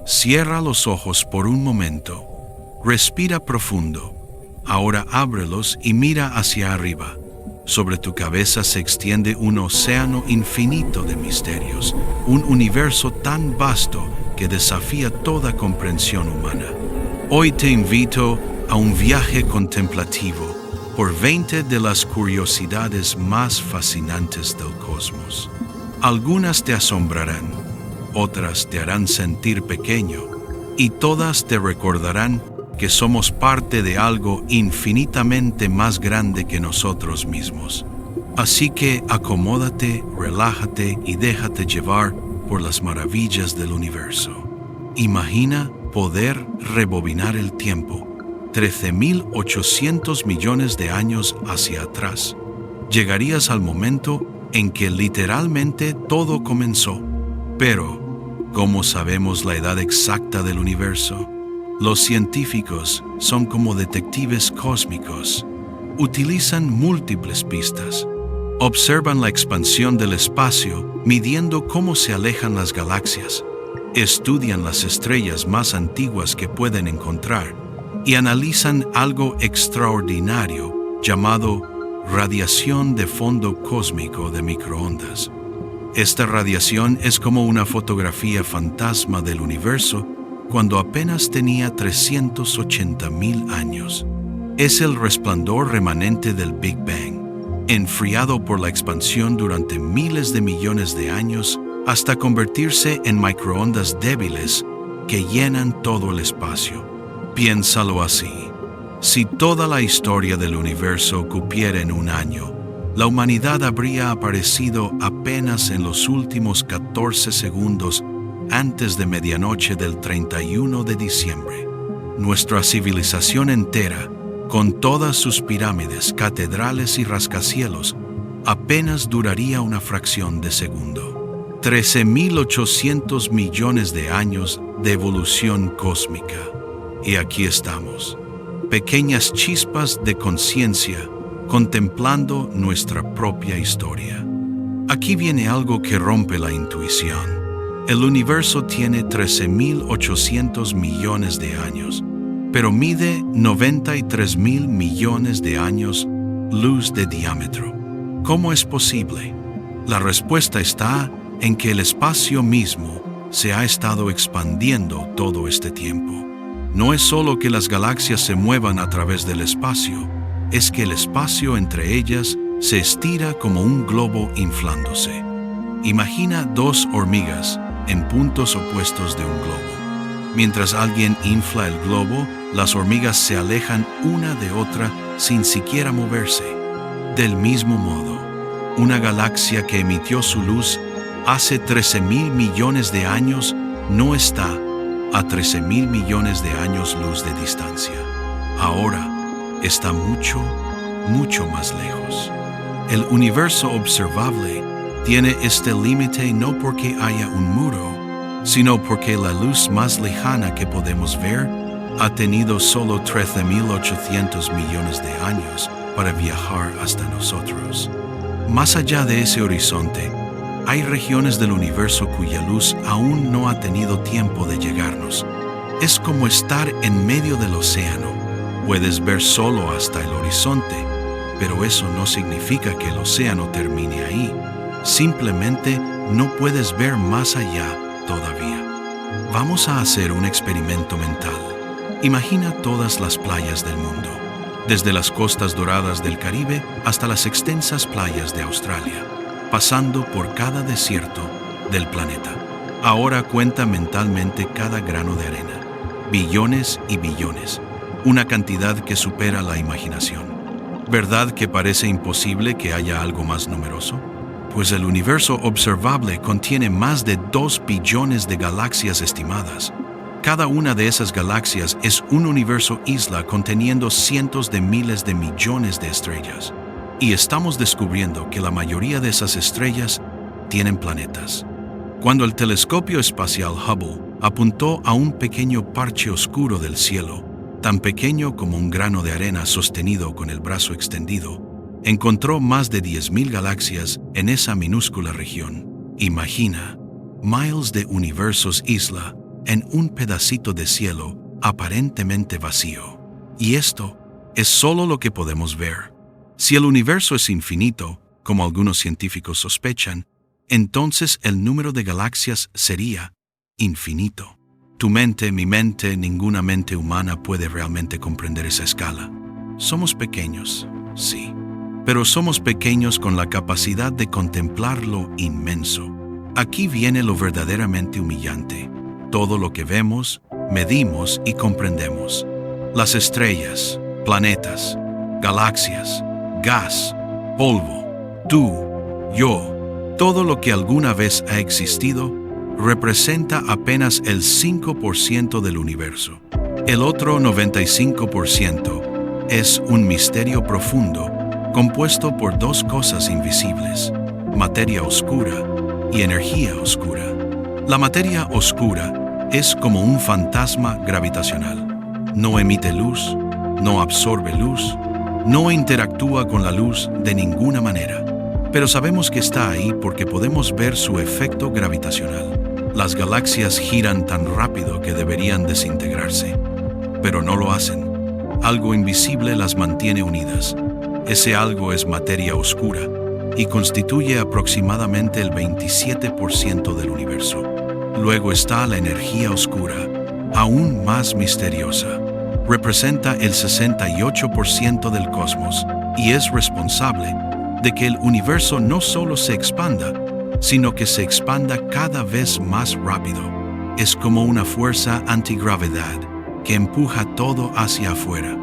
Cierra los ojos por un momento. Respira profundo. Ahora ábrelos y mira hacia arriba. Sobre tu cabeza se extiende un océano infinito de misterios, un universo tan vasto que desafía toda comprensión humana. Hoy te invito a un viaje contemplativo por 20 de las curiosidades más fascinantes del cosmos. Algunas te asombrarán, otras te harán sentir pequeño, y todas te recordarán que somos parte de algo infinitamente más grande que nosotros mismos. Así que acomódate, relájate y déjate llevar por las maravillas del universo. Imagina poder rebobinar el tiempo 13.800 millones de años hacia atrás. Llegarías al momento en que literalmente todo comenzó. Pero, ¿cómo sabemos la edad exacta del universo? Los científicos son como detectives cósmicos. Utilizan múltiples pistas. Observan la expansión del espacio, midiendo cómo se alejan las galaxias. Estudian las estrellas más antiguas que pueden encontrar y analizan algo extraordinario llamado radiación de fondo cósmico de microondas. Esta radiación es como una fotografía fantasma del universo cuando apenas tenía 380.000 años. Es el resplandor remanente del Big Bang, enfriado por la expansión durante miles de millones de años hasta convertirse en microondas débiles que llenan todo el espacio. Piénsalo así. Si toda la historia del universo ocurriera en un año, la humanidad habría aparecido apenas en los últimos 14 segundos antes de medianoche del 31 de diciembre. Nuestra civilización entera, con todas sus pirámides, catedrales y rascacielos, apenas duraría una fracción de segundo. 13.800 millones de años de evolución cósmica. Y aquí estamos, pequeñas chispas de conciencia, contemplando nuestra propia historia. Aquí viene algo que rompe la intuición. El universo tiene 13.800 millones de años, pero mide 93.000 millones de años luz de diámetro. ¿Cómo es posible? La respuesta está en que el espacio mismo se ha estado expandiendo todo este tiempo. No es solo que las galaxias se muevan a través del espacio, es que el espacio entre ellas se estira como un globo inflándose. Imagina dos hormigas en puntos opuestos de un globo. Mientras alguien infla el globo, las hormigas se alejan una de otra sin siquiera moverse. Del mismo modo, una galaxia que emitió su luz hace 13.000 millones de años no está a 13.000 millones de años luz de distancia. Ahora está mucho, mucho más lejos. El universo observable tiene este límite no porque haya un muro, sino porque la luz más lejana que podemos ver ha tenido solo 13.800 millones de años para viajar hasta nosotros. Más allá de ese horizonte, hay regiones del universo cuya luz aún no ha tenido tiempo de llegarnos. Es como estar en medio del océano. Puedes ver solo hasta el horizonte, pero eso no significa que el océano termine ahí. Simplemente no puedes ver más allá todavía. Vamos a hacer un experimento mental. Imagina todas las playas del mundo, desde las costas doradas del Caribe hasta las extensas playas de Australia, pasando por cada desierto del planeta. Ahora cuenta mentalmente cada grano de arena, billones y billones, una cantidad que supera la imaginación. ¿Verdad que parece imposible que haya algo más numeroso? Pues el universo observable contiene más de 2 billones de galaxias estimadas. Cada una de esas galaxias es un universo isla conteniendo cientos de miles de millones de estrellas. Y estamos descubriendo que la mayoría de esas estrellas tienen planetas. Cuando el telescopio espacial Hubble apuntó a un pequeño parche oscuro del cielo, tan pequeño como un grano de arena sostenido con el brazo extendido, encontró más de 10.000 galaxias en esa minúscula región. Imagina, miles de universos isla en un pedacito de cielo aparentemente vacío. Y esto es solo lo que podemos ver. Si el universo es infinito, como algunos científicos sospechan, entonces el número de galaxias sería infinito. Tu mente, mi mente, ninguna mente humana puede realmente comprender esa escala. Somos pequeños, sí, pero somos pequeños con la capacidad de contemplar lo inmenso. Aquí viene lo verdaderamente humillante. Todo lo que vemos, medimos y comprendemos. Las estrellas, planetas, galaxias, gas, polvo, tú, yo, todo lo que alguna vez ha existido, representa apenas el 5% del universo. El otro 95% es un misterio profundo compuesto por dos cosas invisibles: materia oscura y energía oscura. La materia oscura es como un fantasma gravitacional. No emite luz, no absorbe luz, no interactúa con la luz de ninguna manera. Pero sabemos que está ahí porque podemos ver su efecto gravitacional. Las galaxias giran tan rápido que deberían desintegrarse, pero no lo hacen. Algo invisible las mantiene unidas. Ese algo es materia oscura y constituye aproximadamente el 27% del universo. Luego está la energía oscura, aún más misteriosa. Representa el 68% del cosmos y es responsable de que el universo no solo se expanda, sino que se expanda cada vez más rápido. Es como una fuerza antigravedad que empuja todo hacia afuera.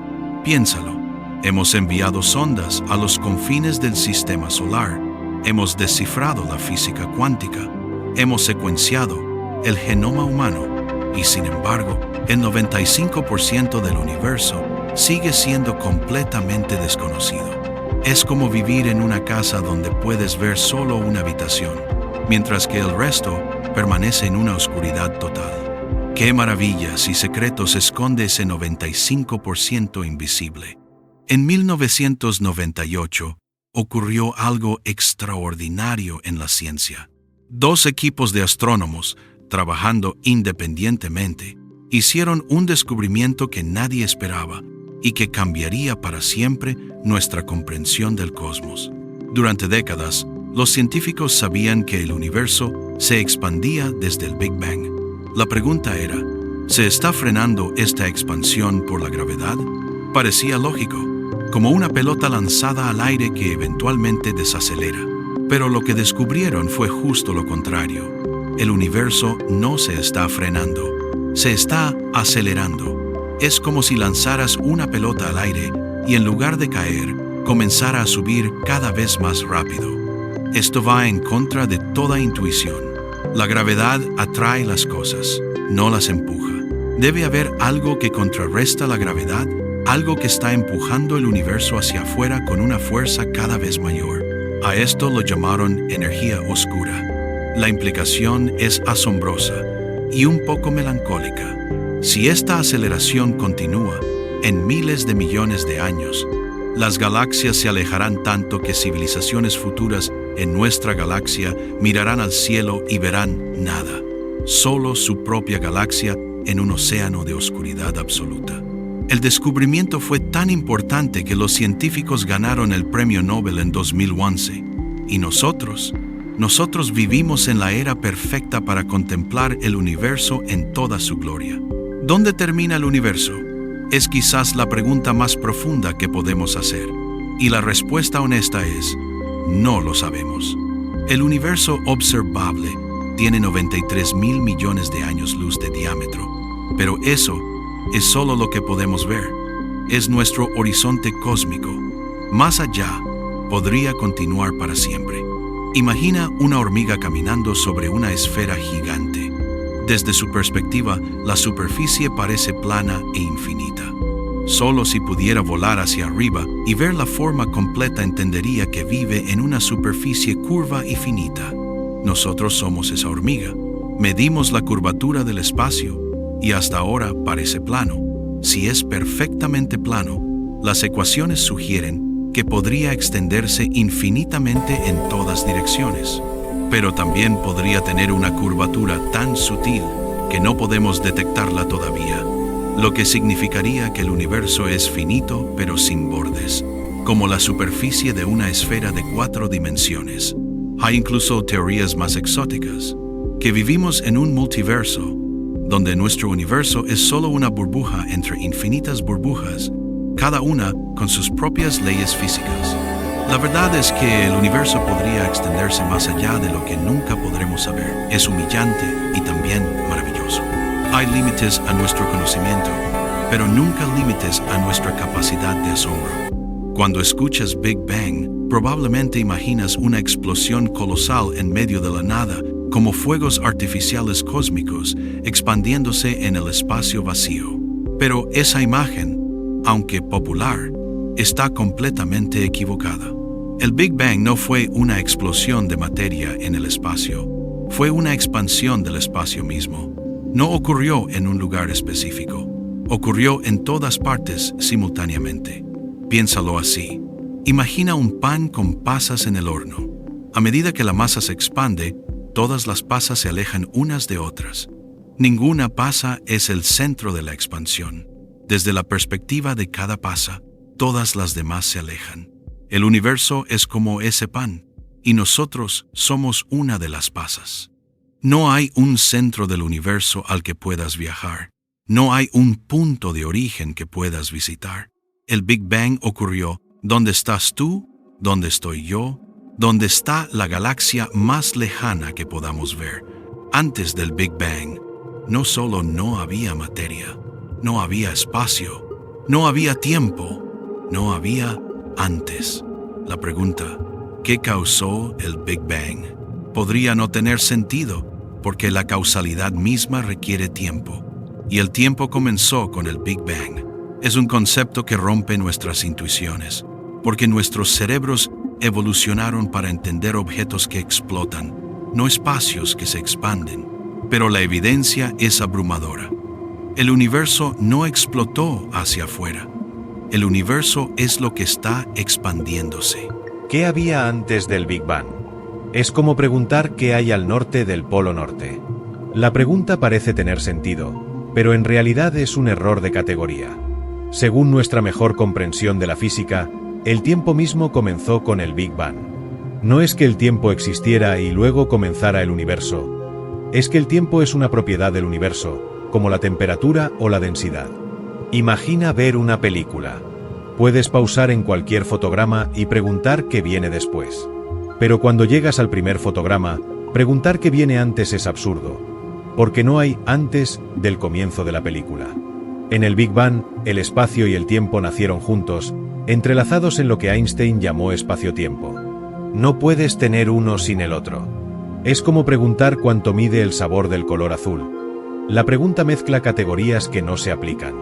Piénsalo. Hemos enviado sondas a los confines del sistema solar. Hemos descifrado la física cuántica. Hemos secuenciado el genoma humano. Y sin embargo, el 95% del universo sigue siendo completamente desconocido. Es como vivir en una casa donde puedes ver solo una habitación, mientras que el resto permanece en una oscuridad total. ¡Qué maravillas y secretos esconde ese 95% invisible! En 1998 ocurrió algo extraordinario en la ciencia. Dos equipos de astrónomos, trabajando independientemente, hicieron un descubrimiento que nadie esperaba y que cambiaría para siempre nuestra comprensión del cosmos. Durante décadas, los científicos sabían que el universo se expandía desde el Big Bang. La pregunta era, ¿se está frenando esta expansión por la gravedad? Parecía lógico, como una pelota lanzada al aire que eventualmente desacelera. Pero lo que descubrieron fue justo lo contrario. El universo no se está frenando, se está acelerando. Es como si lanzaras una pelota al aire y en lugar de caer, comenzara a subir cada vez más rápido. Esto va en contra de toda intuición. La gravedad atrae las cosas, no las empuja. Debe haber algo que contrarresta la gravedad, algo que está empujando el universo hacia afuera con una fuerza cada vez mayor. A esto lo llamaron energía oscura. La implicación es asombrosa y un poco melancólica. Si esta aceleración continúa, en miles de millones de años, las galaxias se alejarán tanto que civilizaciones futuras en nuestra galaxia mirarán al cielo y verán nada, solo su propia galaxia en un océano de oscuridad absoluta. El descubrimiento fue tan importante que los científicos ganaron el Premio Nobel en 2011. Y nosotros vivimos en la era perfecta para contemplar el universo en toda su gloria. ¿Dónde termina el universo? Es quizás la pregunta más profunda que podemos hacer. Y la respuesta honesta es, no lo sabemos. El universo observable tiene 93.000 millones de años luz de diámetro, pero eso es solo lo que podemos ver. Es nuestro horizonte cósmico. Más allá, podría continuar para siempre. Imagina una hormiga caminando sobre una esfera gigante. Desde su perspectiva, la superficie parece plana e infinita. Solo si pudiera volar hacia arriba y ver la forma completa entendería que vive en una superficie curva y finita. Nosotros somos esa hormiga. Medimos la curvatura del espacio y hasta ahora parece plano. Si es perfectamente plano, las ecuaciones sugieren que podría extenderse infinitamente en todas direcciones, pero también podría tener una curvatura tan sutil que no podemos detectarla todavía, lo que significaría que el universo es finito pero sin bordes, como la superficie de una esfera de 4 dimensiones. Hay incluso teorías más exóticas, que vivimos en un multiverso, donde nuestro universo es solo una burbuja entre infinitas burbujas, cada una con sus propias leyes físicas. La verdad es que el universo podría extenderse más allá de lo que nunca podremos saber. Es humillante y también maravilloso. Hay límites a nuestro conocimiento, pero nunca límites a nuestra capacidad de asombro. Cuando escuchas Big Bang, probablemente imaginas una explosión colosal en medio de la nada, como fuegos artificiales cósmicos expandiéndose en el espacio vacío. Pero esa imagen, aunque popular, está completamente equivocada. El Big Bang no fue una explosión de materia en el espacio, fue una expansión del espacio mismo. No ocurrió en un lugar específico, ocurrió en todas partes simultáneamente. Piénsalo así. Imagina un pan con pasas en el horno. A medida que la masa se expande, todas las pasas se alejan unas de otras. Ninguna pasa es el centro de la expansión. Desde la perspectiva de cada pasa, todas las demás se alejan. El universo es como ese pan, y nosotros somos una de las pasas. No hay un centro del universo al que puedas viajar. No hay un punto de origen que puedas visitar. El Big Bang ocurrió donde estás tú, donde estoy yo, donde está la galaxia más lejana que podamos ver. Antes del Big Bang, no solo no había materia, no había espacio, no había tiempo, no había antes. La pregunta, ¿qué causó el Big Bang? Podría no tener sentido, porque la causalidad misma requiere tiempo. Y el tiempo comenzó con el Big Bang. Es un concepto que rompe nuestras intuiciones, porque nuestros cerebros evolucionaron para entender objetos que explotan, no espacios que se expanden. Pero la evidencia es abrumadora. El universo no explotó hacia afuera. El universo es lo que está expandiéndose. ¿Qué había antes del Big Bang? Es como preguntar qué hay al norte del Polo Norte. La pregunta parece tener sentido, pero en realidad es un error de categoría. Según nuestra mejor comprensión de la física, el tiempo mismo comenzó con el Big Bang. No es que el tiempo existiera y luego comenzara el universo. Es que el tiempo es una propiedad del universo, como la temperatura o la densidad. Imagina ver una película. Puedes pausar en cualquier fotograma y preguntar qué viene después. Pero cuando llegas al primer fotograma, preguntar qué viene antes es absurdo, porque no hay antes del comienzo de la película. En el Big Bang, el espacio y el tiempo nacieron juntos, entrelazados en lo que Einstein llamó espacio-tiempo. No puedes tener uno sin el otro. Es como preguntar cuánto mide el sabor del color azul. La pregunta mezcla categorías que no se aplican.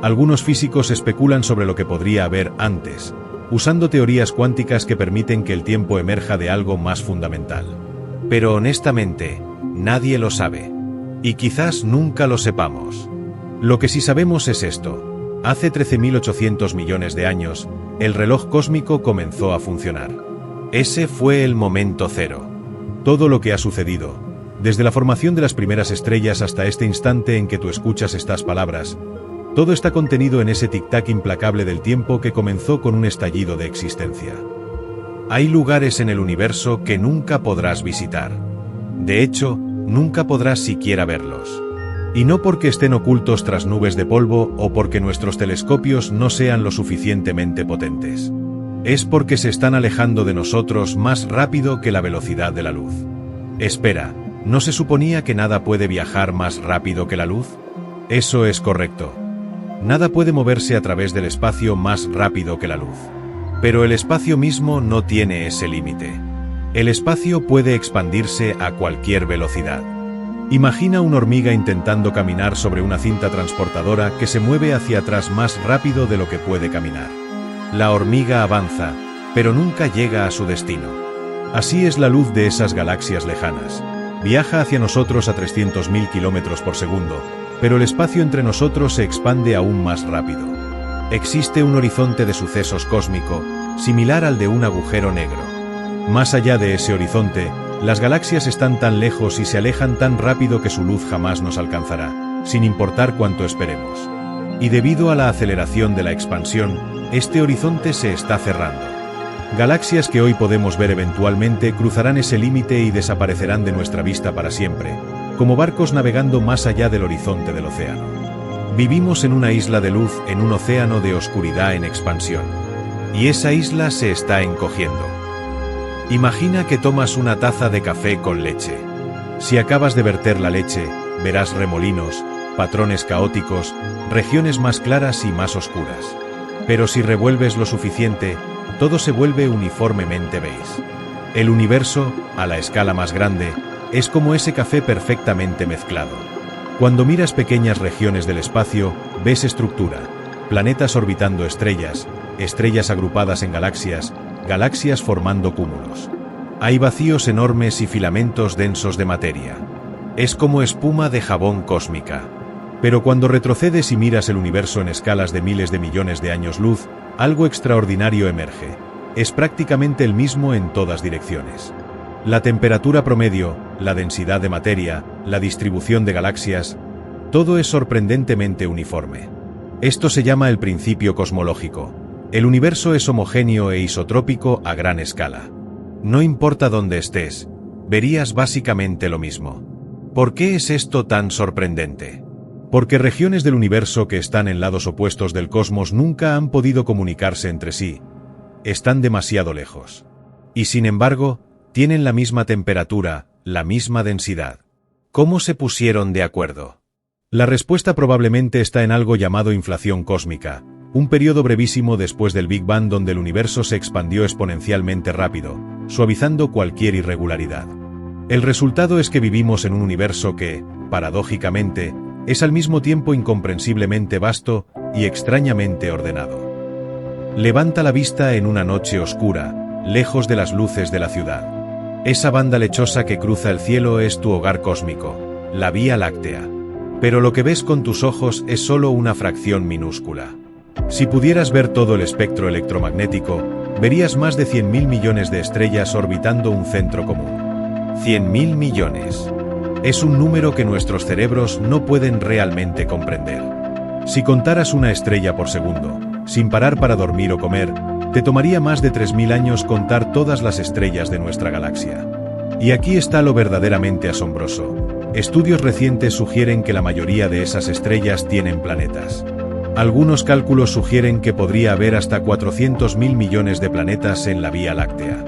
Algunos físicos especulan sobre lo que podría haber antes, usando teorías cuánticas que permiten que el tiempo emerja de algo más fundamental. Pero honestamente, nadie lo sabe. Y quizás nunca lo sepamos. Lo que sí sabemos es esto. Hace 13.800 millones de años, el reloj cósmico comenzó a funcionar. Ese fue el momento cero. Todo lo que ha sucedido, desde la formación de las primeras estrellas hasta este instante en que tú escuchas estas palabras, todo está contenido en ese tic-tac implacable del tiempo que comenzó con un estallido de existencia. Hay lugares en el universo que nunca podrás visitar. De hecho, nunca podrás siquiera verlos. Y no porque estén ocultos tras nubes de polvo o porque nuestros telescopios no sean lo suficientemente potentes. Es porque se están alejando de nosotros más rápido que la velocidad de la luz. Espera, ¿no se suponía que nada puede viajar más rápido que la luz? Eso es correcto. Nada puede moverse a través del espacio más rápido que la luz. Pero el espacio mismo no tiene ese límite. El espacio puede expandirse a cualquier velocidad. Imagina una hormiga intentando caminar sobre una cinta transportadora que se mueve hacia atrás más rápido de lo que puede caminar. La hormiga avanza, pero nunca llega a su destino. Así es la luz de esas galaxias lejanas. Viaja hacia nosotros a 300.000 kilómetros por segundo, pero el espacio entre nosotros se expande aún más rápido. Existe un horizonte de sucesos cósmico, similar al de un agujero negro. Más allá de ese horizonte, Las galaxias están tan lejos y se alejan tan rápido que su luz jamás nos alcanzará, sin importar cuánto esperemos. Y debido a la aceleración de la expansión, este horizonte se está cerrando. Galaxias que hoy podemos ver eventualmente cruzarán ese límite y desaparecerán de nuestra vista para siempre, como barcos navegando más allá del horizonte del océano. Vivimos en una isla de luz en un océano de oscuridad en expansión. Y esa isla se está encogiendo. Imagina que tomas una taza de café con leche. Si acabas de verter la leche, verás remolinos, patrones caóticos, regiones más claras y más oscuras. Pero si revuelves lo suficiente, todo se vuelve uniformemente beige. El universo, a la escala más grande, es como ese café perfectamente mezclado. Cuando miras pequeñas regiones del espacio, ves estructura, planetas orbitando estrellas, estrellas agrupadas en galaxias, galaxias formando cúmulos. Hay vacíos enormes y filamentos densos de materia. Es como espuma de jabón cósmica. Pero cuando retrocedes y miras el universo en escalas de miles de millones de años luz, algo extraordinario emerge. Es prácticamente el mismo en todas direcciones. La temperatura promedio, la densidad de materia, la distribución de galaxias, todo es sorprendentemente uniforme. Esto se llama el principio cosmológico. El universo es homogéneo e isotrópico a gran escala. No importa dónde estés, verías básicamente lo mismo. ¿Por qué es esto tan sorprendente? Porque regiones del universo que están en lados opuestos del cosmos nunca han podido comunicarse entre sí. Están demasiado lejos. Y sin embargo, tienen la misma temperatura, la misma densidad. ¿Cómo se pusieron de acuerdo? La respuesta probablemente está en algo llamado inflación cósmica, un periodo brevísimo después del Big Bang donde el universo se expandió exponencialmente rápido, suavizando cualquier irregularidad. El resultado es que vivimos en un universo que, paradójicamente, es al mismo tiempo incomprensiblemente vasto y extrañamente ordenado. Levanta la vista en una noche oscura, lejos de las luces de la ciudad. Esa banda lechosa que cruza el cielo es tu hogar cósmico, la Vía Láctea. Pero lo que ves con tus ojos es solo una fracción minúscula. Si pudieras ver todo el espectro electromagnético, verías más de 100.000 millones de estrellas orbitando un centro común. 100.000 millones. Es un número que nuestros cerebros no pueden realmente comprender. Si contaras una estrella por segundo, sin parar para dormir o comer, te tomaría más de 3.000 años contar todas las estrellas de nuestra galaxia. Y aquí está lo verdaderamente asombroso. Estudios recientes sugieren que la mayoría de esas estrellas tienen planetas. Algunos cálculos sugieren que podría haber hasta 400.000 millones de planetas en la Vía Láctea.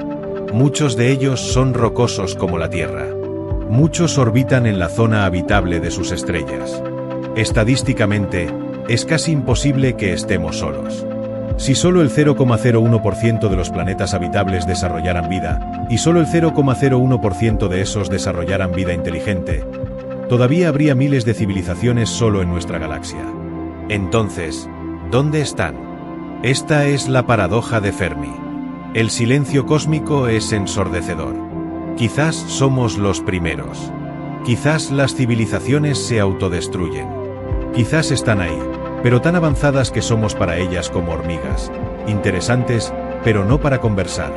Muchos de ellos son rocosos como la Tierra. Muchos orbitan en la zona habitable de sus estrellas. Estadísticamente, es casi imposible que estemos solos. Si solo el 0,01% de los planetas habitables desarrollaran vida, y solo el 0,01% de esos desarrollaran vida inteligente, todavía habría miles de civilizaciones solo en nuestra galaxia. Entonces, ¿dónde están? Esta es la paradoja de Fermi. El silencio cósmico es ensordecedor. Quizás somos los primeros. Quizás las civilizaciones se autodestruyen. Quizás están ahí, pero tan avanzadas que somos para ellas como hormigas, interesantes, pero no para conversar.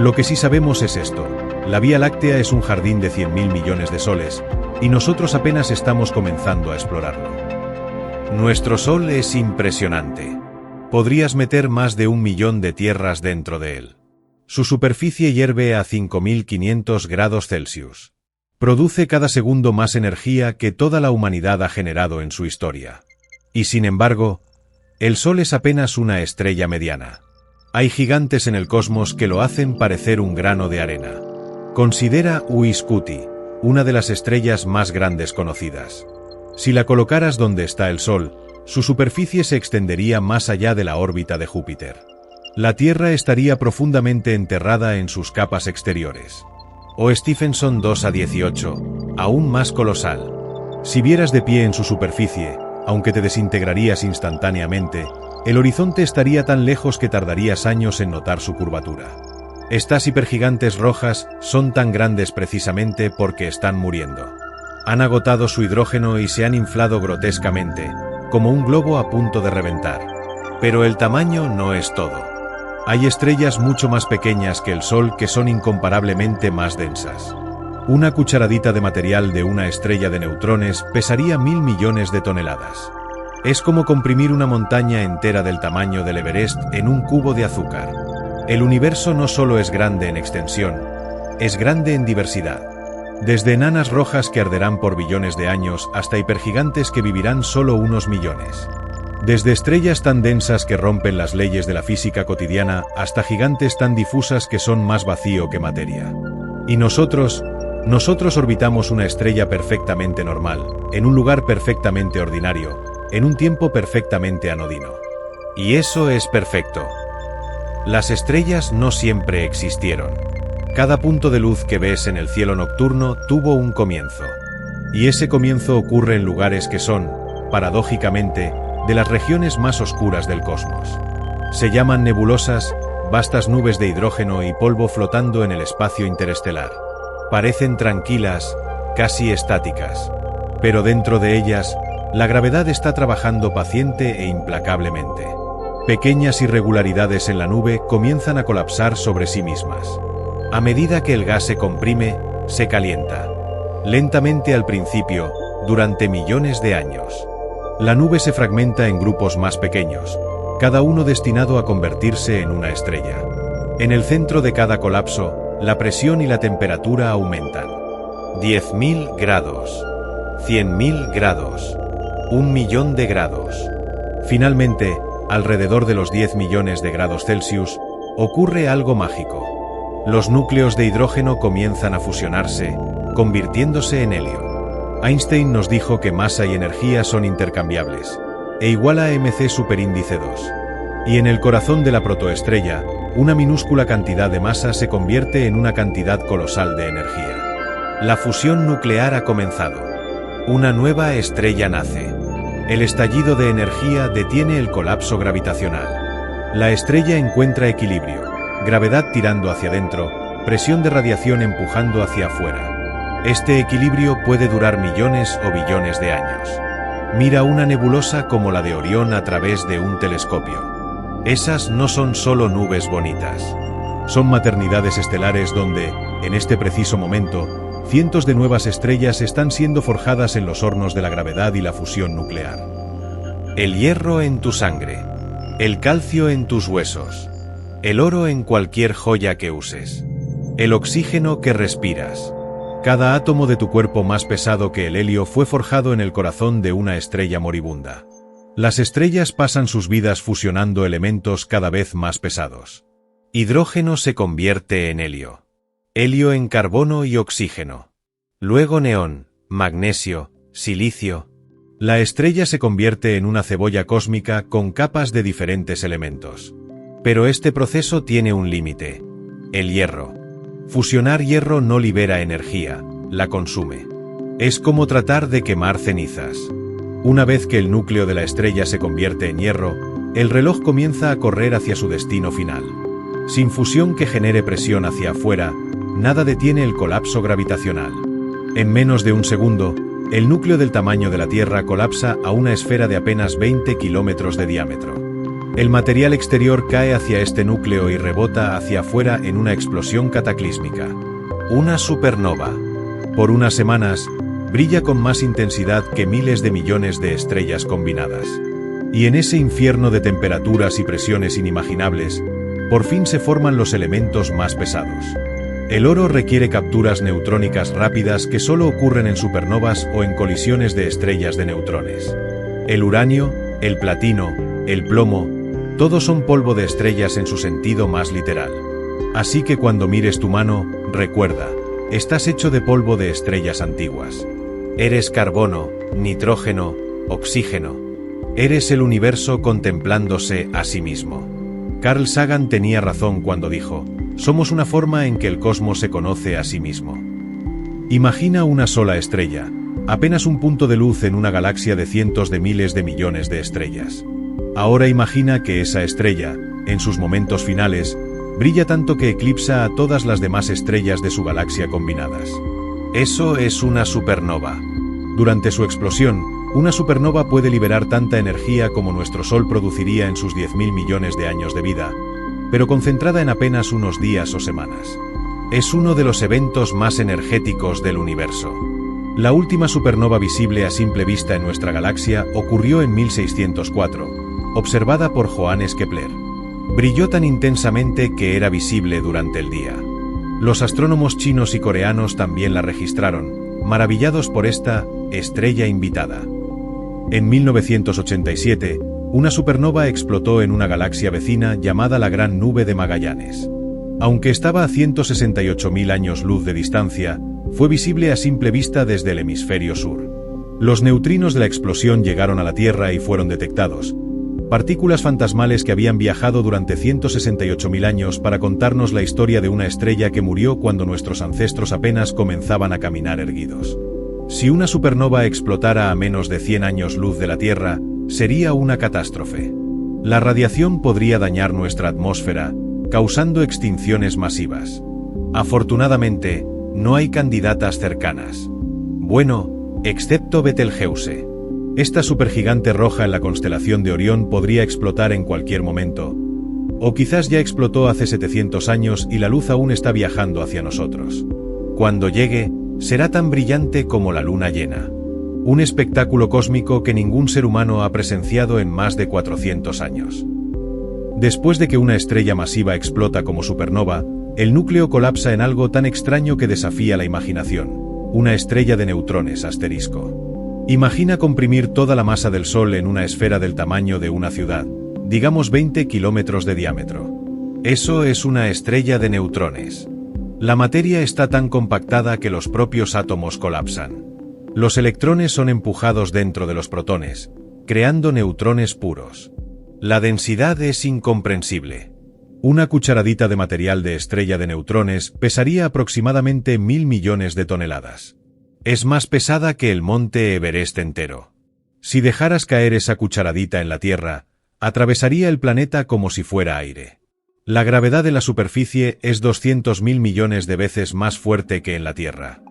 Lo que sí sabemos es esto: la Vía Láctea es un jardín de 100.000 millones de soles, y nosotros apenas estamos comenzando a explorarlo. Nuestro Sol es impresionante. Podrías meter más de 1 millón de tierras dentro de él. Su superficie hierve a 5.500 grados Celsius. Produce cada segundo más energía que toda la humanidad ha generado en su historia. Y sin embargo, el Sol es apenas una estrella mediana. Hay gigantes en el cosmos que lo hacen parecer un grano de arena. Considera Uiscuti, una de las estrellas más grandes conocidas. Si la colocaras donde está el Sol, su superficie se extendería más allá de la órbita de Júpiter. La Tierra estaría profundamente enterrada en sus capas exteriores. O Stephenson 2:18, aún más colosal. Si vieras de pie en su superficie, aunque te desintegrarías instantáneamente, el horizonte estaría tan lejos que tardarías años en notar su curvatura. Estas hipergigantes rojas son tan grandes precisamente porque están muriendo. Han agotado su hidrógeno y se han inflado grotescamente, como un globo a punto de reventar. Pero el tamaño no es todo. Hay estrellas mucho más pequeñas que el Sol que son incomparablemente más densas. Una cucharadita de material de una estrella de neutrones pesaría 1000 millones de toneladas. Es como comprimir una montaña entera del tamaño del Everest en un cubo de azúcar. El universo no solo es grande en extensión, es grande en diversidad. Desde enanas rojas que arderán por billones de años hasta hipergigantes que vivirán solo unos millones. Desde estrellas tan densas que rompen las leyes de la física cotidiana hasta gigantes tan difusas que son más vacío que materia. Y nosotros orbitamos una estrella perfectamente normal, en un lugar perfectamente ordinario, en un tiempo perfectamente anodino. Y eso es perfecto. Las estrellas no siempre existieron. Cada punto de luz que ves en el cielo nocturno tuvo un comienzo. Y ese comienzo ocurre en lugares que son, paradójicamente, de las regiones más oscuras del cosmos. Se llaman nebulosas, vastas nubes de hidrógeno y polvo flotando en el espacio interestelar. Parecen tranquilas, casi estáticas. Pero dentro de ellas, la gravedad está trabajando paciente e implacablemente. Pequeñas irregularidades en la nube comienzan a colapsar sobre sí mismas. A medida que el gas se comprime, se calienta. Lentamente al principio, durante millones de años. La nube se fragmenta en grupos más pequeños, cada uno destinado a convertirse en una estrella. En el centro de cada colapso, la presión y la temperatura aumentan. 10.000 grados. 100.000 grados. 1.000.000 de grados. Finalmente, alrededor de los 10 millones de grados Celsius, ocurre algo mágico. Los núcleos de hidrógeno comienzan a fusionarse, convirtiéndose en helio. Einstein nos dijo que masa y energía son intercambiables, e igual a mc superíndice 2. Y en el corazón de la protoestrella, una minúscula cantidad de masa se convierte en una cantidad colosal de energía. La fusión nuclear ha comenzado. Una nueva estrella nace. El estallido de energía detiene el colapso gravitacional. La estrella encuentra equilibrio, gravedad tirando hacia adentro, presión de radiación empujando hacia afuera. Este equilibrio puede durar millones o billones de años. Mira una nebulosa como la de Orión a través de un telescopio. Esas no son solo nubes bonitas. Son maternidades estelares donde, en este preciso momento, cientos de nuevas estrellas están siendo forjadas en los hornos de la gravedad y la fusión nuclear. El hierro en tu sangre. El calcio en tus huesos. El oro en cualquier joya que uses. El oxígeno que respiras. Cada átomo de tu cuerpo más pesado que el helio fue forjado en el corazón de una estrella moribunda. Las estrellas pasan sus vidas fusionando elementos cada vez más pesados. Hidrógeno se convierte en helio. Helio en carbono y oxígeno. Luego neón, magnesio, silicio. La estrella se convierte en una cebolla cósmica con capas de diferentes elementos. Pero este proceso tiene un límite. El hierro. Fusionar hierro no libera energía, la consume. Es como tratar de quemar cenizas. Una vez que el núcleo de la estrella se convierte en hierro, el reloj comienza a correr hacia su destino final. Sin fusión que genere presión hacia afuera, nada detiene el colapso gravitacional. En menos de un segundo, el núcleo del tamaño de la Tierra colapsa a una esfera de apenas 20 kilómetros de diámetro. El material exterior cae hacia este núcleo y rebota hacia afuera en una explosión cataclísmica. Una supernova. Por unas semanas, brilla con más intensidad que miles de millones de estrellas combinadas. Y en ese infierno de temperaturas y presiones inimaginables, por fin se forman los elementos más pesados. El oro requiere capturas neutrónicas rápidas que solo ocurren en supernovas o en colisiones de estrellas de neutrones. El uranio, el platino, el plomo, todos son polvo de estrellas en su sentido más literal. Así que cuando mires tu mano, recuerda, estás hecho de polvo de estrellas antiguas. Eres carbono, nitrógeno, oxígeno. Eres el universo contemplándose a sí mismo. Carl Sagan tenía razón cuando dijo, somos una forma en que el cosmos se conoce a sí mismo. Imagina una sola estrella, apenas un punto de luz en una galaxia de cientos de miles de millones de estrellas. Ahora imagina que esa estrella, en sus momentos finales, brilla tanto que eclipsa a todas las demás estrellas de su galaxia combinadas. Eso es una supernova. Durante su explosión, una supernova puede liberar tanta energía como nuestro Sol produciría en sus 10.000 millones de años de vida, pero concentrada en apenas unos días o semanas. Es uno de los eventos más energéticos del universo. La última supernova visible a simple vista en nuestra galaxia ocurrió en 1604, observada por Johannes Kepler. Brilló tan intensamente que era visible durante el día. Los astrónomos chinos y coreanos también la registraron, maravillados por esta estrella invitada. En 1987, una supernova explotó en una galaxia vecina llamada la Gran Nube de Magallanes. Aunque estaba a 168.000 años luz de distancia, fue visible a simple vista desde el hemisferio sur. Los neutrinos de la explosión llegaron a la Tierra y fueron detectados. Partículas fantasmales que habían viajado durante 168.000 años para contarnos la historia de una estrella que murió cuando nuestros ancestros apenas comenzaban a caminar erguidos. Si una supernova explotara a menos de 100 años luz de la Tierra, sería una catástrofe. La radiación podría dañar nuestra atmósfera, causando extinciones masivas. Afortunadamente, no hay candidatas cercanas. Bueno, excepto Betelgeuse. Esta supergigante roja en la constelación de Orión podría explotar en cualquier momento. O quizás ya explotó hace 700 años y la luz aún está viajando hacia nosotros. Cuando llegue, será tan brillante como la luna llena. Un espectáculo cósmico que ningún ser humano ha presenciado en más de 400 años. Después de que una estrella masiva explota como supernova, el núcleo colapsa en algo tan extraño que desafía la imaginación. Una estrella de neutrones asterisco. Imagina comprimir toda la masa del Sol en una esfera del tamaño de una ciudad, digamos 20 kilómetros de diámetro. Eso es una estrella de neutrones. La materia está tan compactada que los propios átomos colapsan. Los electrones son empujados dentro de los protones, creando neutrones puros. La densidad es incomprensible. Una cucharadita de material de estrella de neutrones pesaría aproximadamente 1.000 millones de toneladas. Es más pesada que el monte Everest entero. Si dejaras caer esa cucharadita en la Tierra, atravesaría el planeta como si fuera aire. La gravedad de la superficie es 200.000 millones de veces más fuerte que en la Tierra.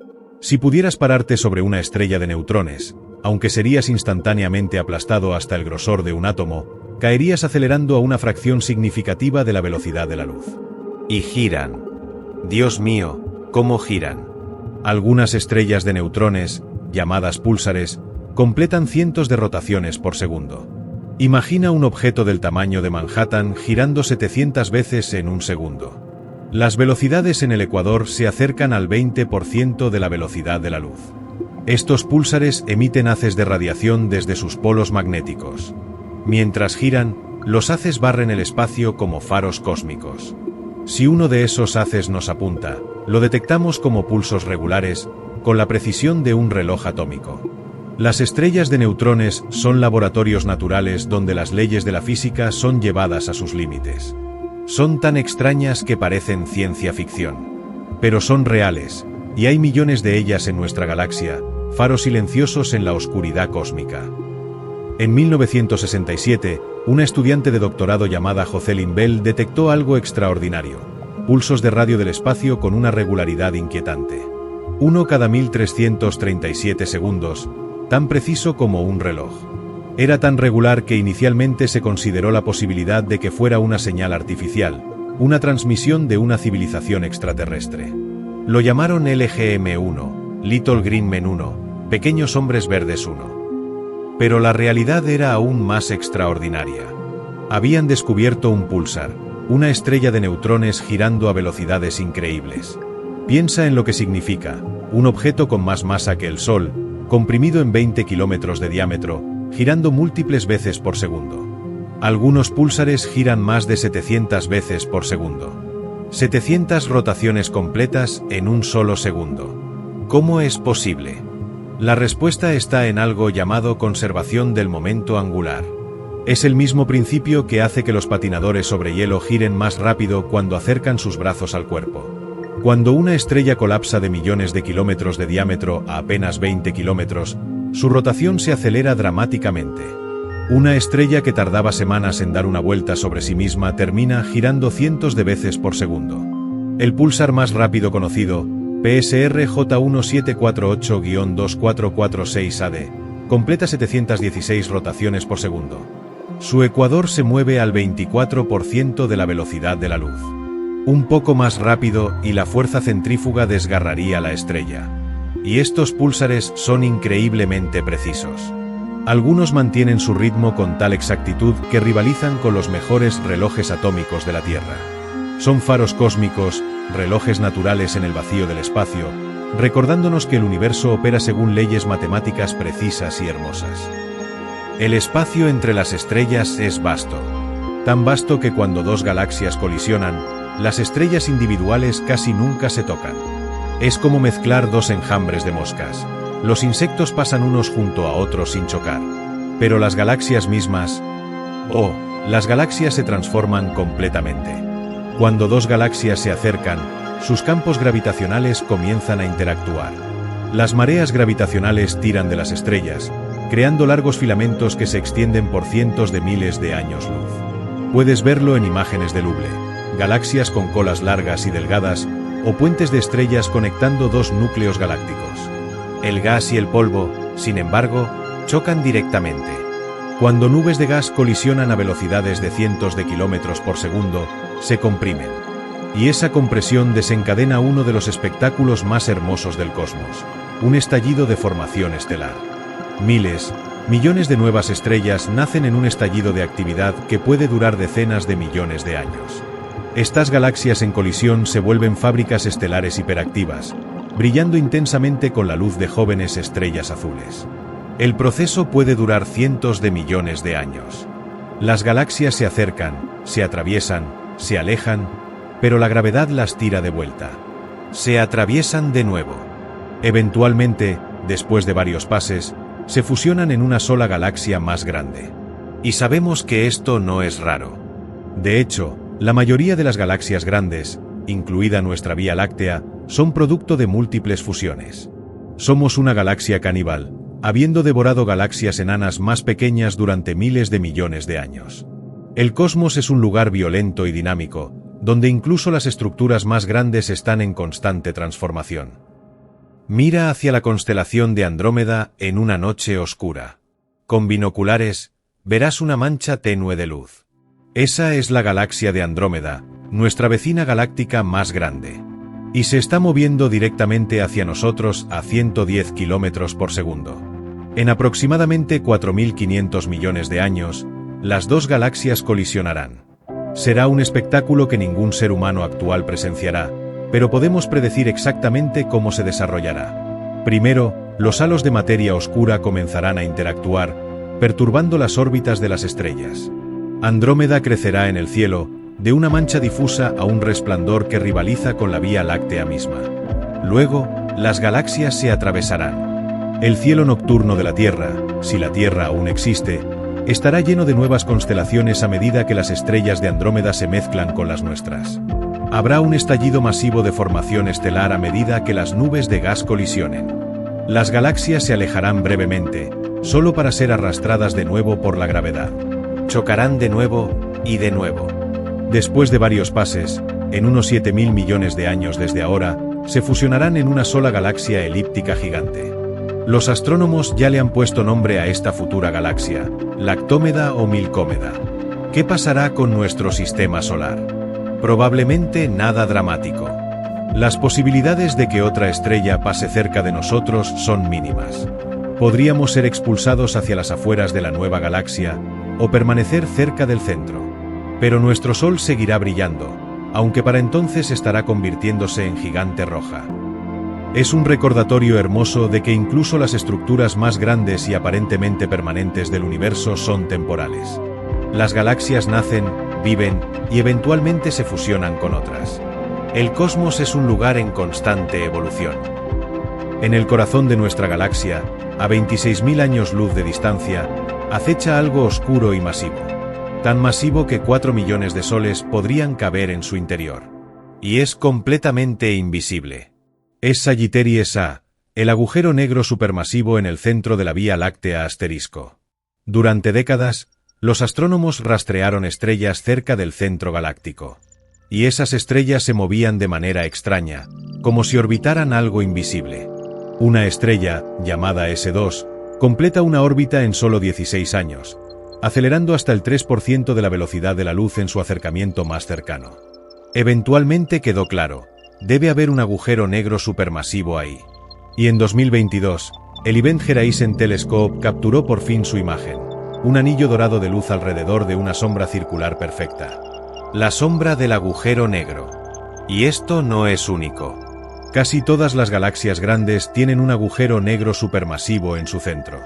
Si pudieras pararte sobre una estrella de neutrones, aunque serías instantáneamente aplastado hasta el grosor de un átomo, caerías acelerando a una fracción significativa de la velocidad de la luz. Y giran. Dios mío, ¿cómo giran? Algunas estrellas de neutrones, llamadas púlsares, completan cientos de rotaciones por segundo. Imagina un objeto del tamaño de Manhattan girando 700 veces en un segundo. Las velocidades en el ecuador se acercan al 20% de la velocidad de la luz. Estos púlsares emiten haces de radiación desde sus polos magnéticos. Mientras giran, los haces barren el espacio como faros cósmicos. Si uno de esos haces nos apunta, lo detectamos como pulsos regulares, con la precisión de un reloj atómico. Las estrellas de neutrones son laboratorios naturales donde las leyes de la física son llevadas a sus límites. Son tan extrañas que parecen ciencia ficción. Pero son reales, y hay millones de ellas en nuestra galaxia, faros silenciosos en la oscuridad cósmica. En 1967, una estudiante de doctorado llamada Jocelyn Bell detectó algo extraordinario: pulsos de radio del espacio con una regularidad inquietante. Uno cada 1337 segundos, tan preciso como un reloj. Era tan regular que inicialmente se consideró la posibilidad de que fuera una señal artificial, una transmisión de una civilización extraterrestre. Lo llamaron LGM-1, Little Green Men 1, Pequeños Hombres Verdes 1. Pero la realidad era aún más extraordinaria. Habían descubierto un púlsar, una estrella de neutrones girando a velocidades increíbles. Piensa en lo que significa: un objeto con más masa que el Sol, comprimido en 20 kilómetros de diámetro, girando múltiples veces por segundo. Algunos púlsares giran más de 700 veces por segundo. 700 rotaciones completas en un solo segundo. ¿Cómo es posible? La respuesta está en algo llamado conservación del momento angular. Es el mismo principio que hace que los patinadores sobre hielo giren más rápido cuando acercan sus brazos al cuerpo. Cuando una estrella colapsa de millones de kilómetros de diámetro a apenas 20 kilómetros, su rotación se acelera dramáticamente. Una estrella que tardaba semanas en dar una vuelta sobre sí misma termina girando cientos de veces por segundo. El púlsar más rápido conocido, PSR J1748-2446 AD, completa 716 rotaciones por segundo. Su ecuador se mueve al 24% de la velocidad de la luz. Un poco más rápido y la fuerza centrífuga desgarraría la estrella. Y estos púlsares son increíblemente precisos. Algunos mantienen su ritmo con tal exactitud que rivalizan con los mejores relojes atómicos de la Tierra. Son faros cósmicos, relojes naturales en el vacío del espacio, recordándonos que el universo opera según leyes matemáticas precisas y hermosas. El espacio entre las estrellas es vasto. Tan vasto que cuando dos galaxias colisionan, las estrellas individuales casi nunca se tocan. Es como mezclar dos enjambres de moscas. Los insectos pasan unos junto a otros sin chocar. Pero las galaxias mismas... las galaxias se transforman completamente. Cuando dos galaxias se acercan, sus campos gravitacionales comienzan a interactuar. Las mareas gravitacionales tiran de las estrellas, creando largos filamentos que se extienden por cientos de miles de años luz. Puedes verlo en imágenes del Hubble, galaxias con colas largas y delgadas, o puentes de estrellas conectando dos núcleos galácticos. El gas y el polvo, sin embargo, chocan directamente. Cuando nubes de gas colisionan a velocidades de cientos de kilómetros por segundo, se comprimen. Y esa compresión desencadena uno de los espectáculos más hermosos del cosmos, un estallido de formación estelar. Miles, millones de nuevas estrellas nacen en un estallido de actividad que puede durar decenas de millones de años. Estas galaxias en colisión se vuelven fábricas estelares hiperactivas, brillando intensamente con la luz de jóvenes estrellas azules. El proceso puede durar cientos de millones de años. Las galaxias se acercan, se atraviesan, se alejan, pero la gravedad las tira de vuelta. Se atraviesan de nuevo. Eventualmente, después de varios pases, se fusionan en una sola galaxia más grande. Y sabemos que esto no es raro. De hecho, la mayoría de las galaxias grandes, incluida nuestra Vía Láctea, son producto de múltiples fusiones. Somos una galaxia caníbal, habiendo devorado galaxias enanas más pequeñas durante miles de millones de años. El cosmos es un lugar violento y dinámico, donde incluso las estructuras más grandes están en constante transformación. Mira hacia la constelación de Andrómeda en una noche oscura. Con binoculares, verás una mancha tenue de luz. Esa es la galaxia de Andrómeda, nuestra vecina galáctica más grande. Y se está moviendo directamente hacia nosotros a 110 kilómetros por segundo. En aproximadamente 4.500 millones de años, las dos galaxias colisionarán. Será un espectáculo que ningún ser humano actual presenciará, pero podemos predecir exactamente cómo se desarrollará. Primero, los halos de materia oscura comenzarán a interactuar, perturbando las órbitas de las estrellas. Andrómeda crecerá en el cielo, de una mancha difusa a un resplandor que rivaliza con la Vía Láctea misma. Luego, las galaxias se atravesarán. El cielo nocturno de la Tierra, si la Tierra aún existe, estará lleno de nuevas constelaciones a medida que las estrellas de Andrómeda se mezclan con las nuestras. Habrá un estallido masivo de formación estelar a medida que las nubes de gas colisionen. Las galaxias se alejarán brevemente, solo para ser arrastradas de nuevo por la gravedad. Chocarán de nuevo y de nuevo. Después de varios pases, en unos 7.000 millones de años desde ahora, se fusionarán en una sola galaxia elíptica gigante. Los astrónomos ya le han puesto nombre a esta futura galaxia, Lactómeda o Milcómeda. ¿Qué pasará con nuestro sistema solar? Probablemente nada dramático. Las posibilidades de que otra estrella pase cerca de nosotros son mínimas. Podríamos ser expulsados hacia las afueras de la nueva galaxia, o permanecer cerca del centro. Pero nuestro Sol seguirá brillando, aunque para entonces estará convirtiéndose en gigante roja. Es un recordatorio hermoso de que incluso las estructuras más grandes y aparentemente permanentes del universo son temporales. Las galaxias nacen, viven y eventualmente se fusionan con otras. El cosmos es un lugar en constante evolución. En el corazón de nuestra galaxia, a 26.000 años luz de distancia, acecha algo oscuro y masivo. Tan masivo que 4 millones de soles podrían caber en su interior. Y es completamente invisible. Es Sagittarius A, el agujero negro supermasivo en el centro de la Vía Láctea asterisco. Durante décadas, los astrónomos rastrearon estrellas cerca del centro galáctico. Y esas estrellas se movían de manera extraña, como si orbitaran algo invisible. Una estrella, llamada S2, completa una órbita en solo 16 años, acelerando hasta el 3% de la velocidad de la luz en su acercamiento más cercano. Eventualmente quedó claro, debe haber un agujero negro supermasivo ahí. Y en 2022, el Event Horizon Telescope capturó por fin su imagen, un anillo dorado de luz alrededor de una sombra circular perfecta. La sombra del agujero negro. Y esto no es único. Casi todas las galaxias grandes tienen un agujero negro supermasivo en su centro.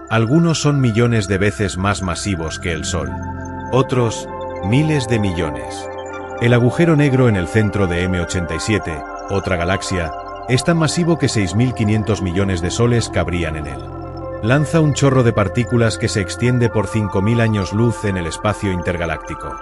Algunos son millones de veces más masivos que el Sol. Otros, miles de millones. El agujero negro en el centro de M87, otra galaxia, es tan masivo que 6.500 millones de soles cabrían en él. Lanza un chorro de partículas que se extiende por 5.000 años luz en el espacio intergaláctico.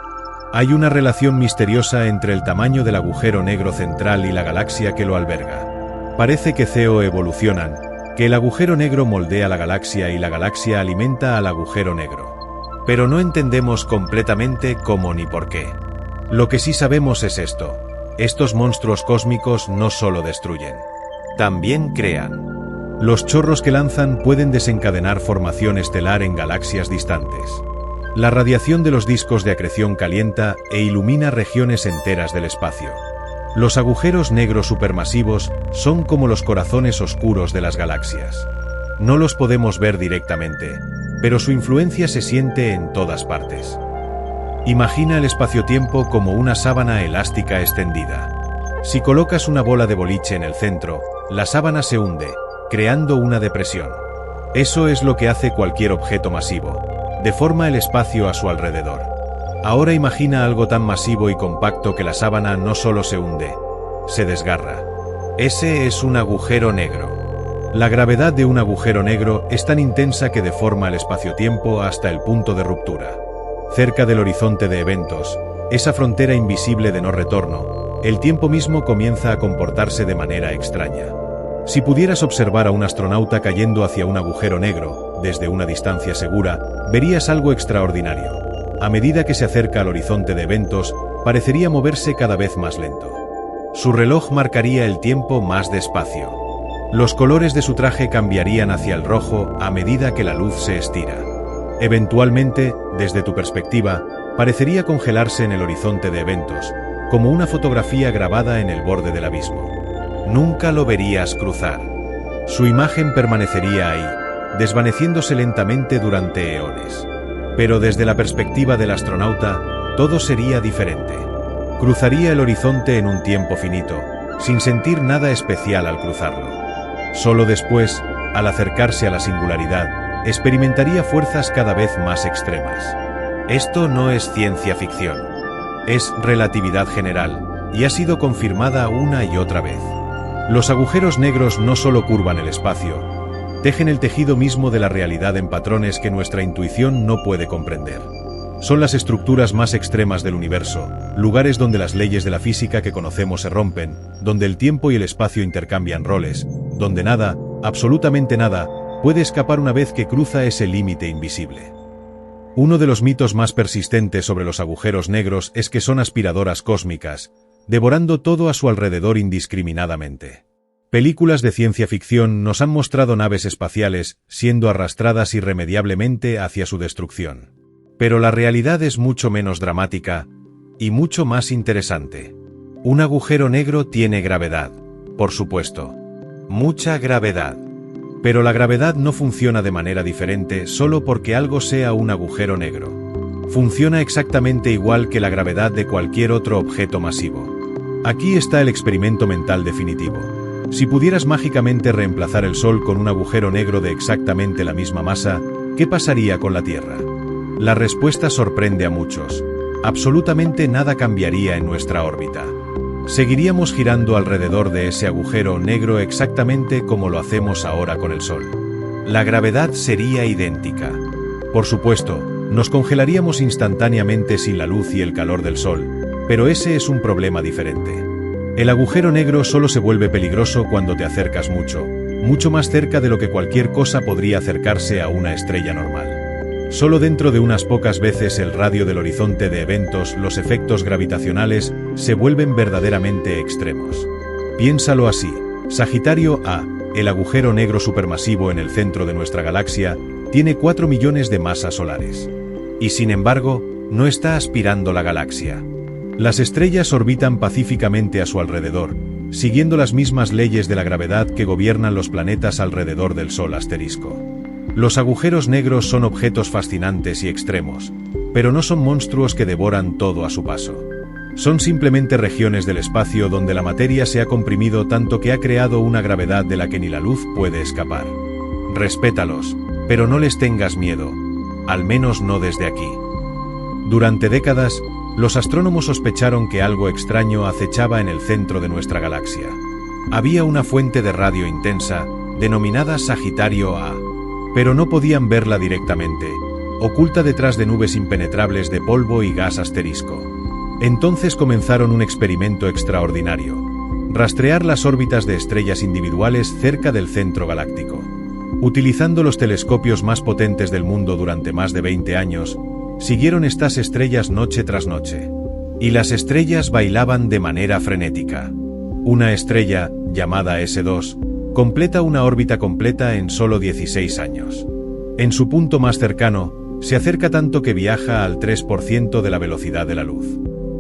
Hay una relación misteriosa entre el tamaño del agujero negro central y la galaxia que lo alberga. Parece que evolucionan, que el agujero negro moldea la galaxia y la galaxia alimenta al agujero negro. Pero no entendemos completamente cómo ni por qué. Lo que sí sabemos es esto: estos monstruos cósmicos no solo destruyen, también crean. Los chorros que lanzan pueden desencadenar formación estelar en galaxias distantes. La radiación de los discos de acreción calienta e ilumina regiones enteras del espacio. Los agujeros negros supermasivos son como los corazones oscuros de las galaxias. No los podemos ver directamente, pero su influencia se siente en todas partes. Imagina el espacio-tiempo como una sábana elástica extendida. Si colocas una bola de boliche en el centro, la sábana se hunde, creando una depresión. Eso es lo que hace cualquier objeto masivo. Deforma el espacio a su alrededor. Ahora imagina algo tan masivo y compacto que la sábana no solo se hunde, se desgarra. Ese es un agujero negro. La gravedad de un agujero negro es tan intensa que deforma el espacio-tiempo hasta el punto de ruptura. Cerca del horizonte de eventos, esa frontera invisible de no retorno, el tiempo mismo comienza a comportarse de manera extraña. Si pudieras observar a un astronauta cayendo hacia un agujero negro, desde una distancia segura, verías algo extraordinario. A medida que se acerca al horizonte de eventos, parecería moverse cada vez más lento. Su reloj marcaría el tiempo más despacio. Los colores de su traje cambiarían hacia el rojo a medida que la luz se estira. Eventualmente, desde tu perspectiva, parecería congelarse en el horizonte de eventos, como una fotografía grabada en el borde del abismo. Nunca lo verías cruzar. Su imagen permanecería ahí, desvaneciéndose lentamente durante eones. Pero desde la perspectiva del astronauta, todo sería diferente. Cruzaría el horizonte en un tiempo finito, sin sentir nada especial al cruzarlo. Solo después, al acercarse a la singularidad, experimentaría fuerzas cada vez más extremas. Esto no es ciencia ficción. Es relatividad general, y ha sido confirmada una y otra vez. Los agujeros negros no solo curvan el espacio, tejen el tejido mismo de la realidad en patrones que nuestra intuición no puede comprender. Son las estructuras más extremas del universo, lugares donde las leyes de la física que conocemos se rompen, donde el tiempo y el espacio intercambian roles, donde nada, absolutamente nada, puede escapar una vez que cruza ese límite invisible. Uno de los mitos más persistentes sobre los agujeros negros es que son aspiradoras cósmicas, devorando todo a su alrededor indiscriminadamente. Películas de ciencia ficción nos han mostrado naves espaciales siendo arrastradas irremediablemente hacia su destrucción. Pero la realidad es mucho menos dramática y mucho más interesante. Un agujero negro tiene gravedad, por supuesto. Mucha gravedad. Pero la gravedad no funciona de manera diferente solo porque algo sea un agujero negro. Funciona exactamente igual que la gravedad de cualquier otro objeto masivo. Aquí está el experimento mental definitivo. Si pudieras mágicamente reemplazar el Sol con un agujero negro de exactamente la misma masa, ¿qué pasaría con la Tierra? La respuesta sorprende a muchos. Absolutamente nada cambiaría en nuestra órbita. Seguiríamos girando alrededor de ese agujero negro exactamente como lo hacemos ahora con el Sol. La gravedad sería idéntica. Por supuesto, nos congelaríamos instantáneamente sin la luz y el calor del Sol, pero ese es un problema diferente. El agujero negro solo se vuelve peligroso cuando te acercas mucho más cerca de lo que cualquier cosa podría acercarse a una estrella normal. Solo dentro de unas pocas veces el radio del horizonte de eventos, los efectos gravitacionales se vuelven verdaderamente extremos. Piénsalo así: Sagitario A, el agujero negro supermasivo en el centro de nuestra galaxia, tiene 4 millones de masas solares. Y sin embargo, no está aspirando la galaxia. Las estrellas orbitan pacíficamente a su alrededor, siguiendo las mismas leyes de la gravedad que gobiernan los planetas alrededor del Sol asterisco. Los agujeros negros son objetos fascinantes y extremos, pero no son monstruos que devoran todo a su paso. Son simplemente regiones del espacio donde la materia se ha comprimido tanto que ha creado una gravedad de la que ni la luz puede escapar. Respétalos, pero no les tengas miedo, al menos no desde aquí. Durante décadas, los astrónomos sospecharon que algo extraño acechaba en el centro de nuestra galaxia. Había una fuente de radio intensa, denominada Sagitario A, pero no podían verla directamente, oculta detrás de nubes impenetrables de polvo y gas asterisco. Entonces comenzaron un experimento extraordinario: rastrear las órbitas de estrellas individuales cerca del centro galáctico. Utilizando los telescopios más potentes del mundo durante más de 20 años, siguieron estas estrellas noche tras noche. Y las estrellas bailaban de manera frenética. Una estrella, llamada S2, completa una órbita completa en solo 16 años. En su punto más cercano, se acerca tanto que viaja al 3% de la velocidad de la luz.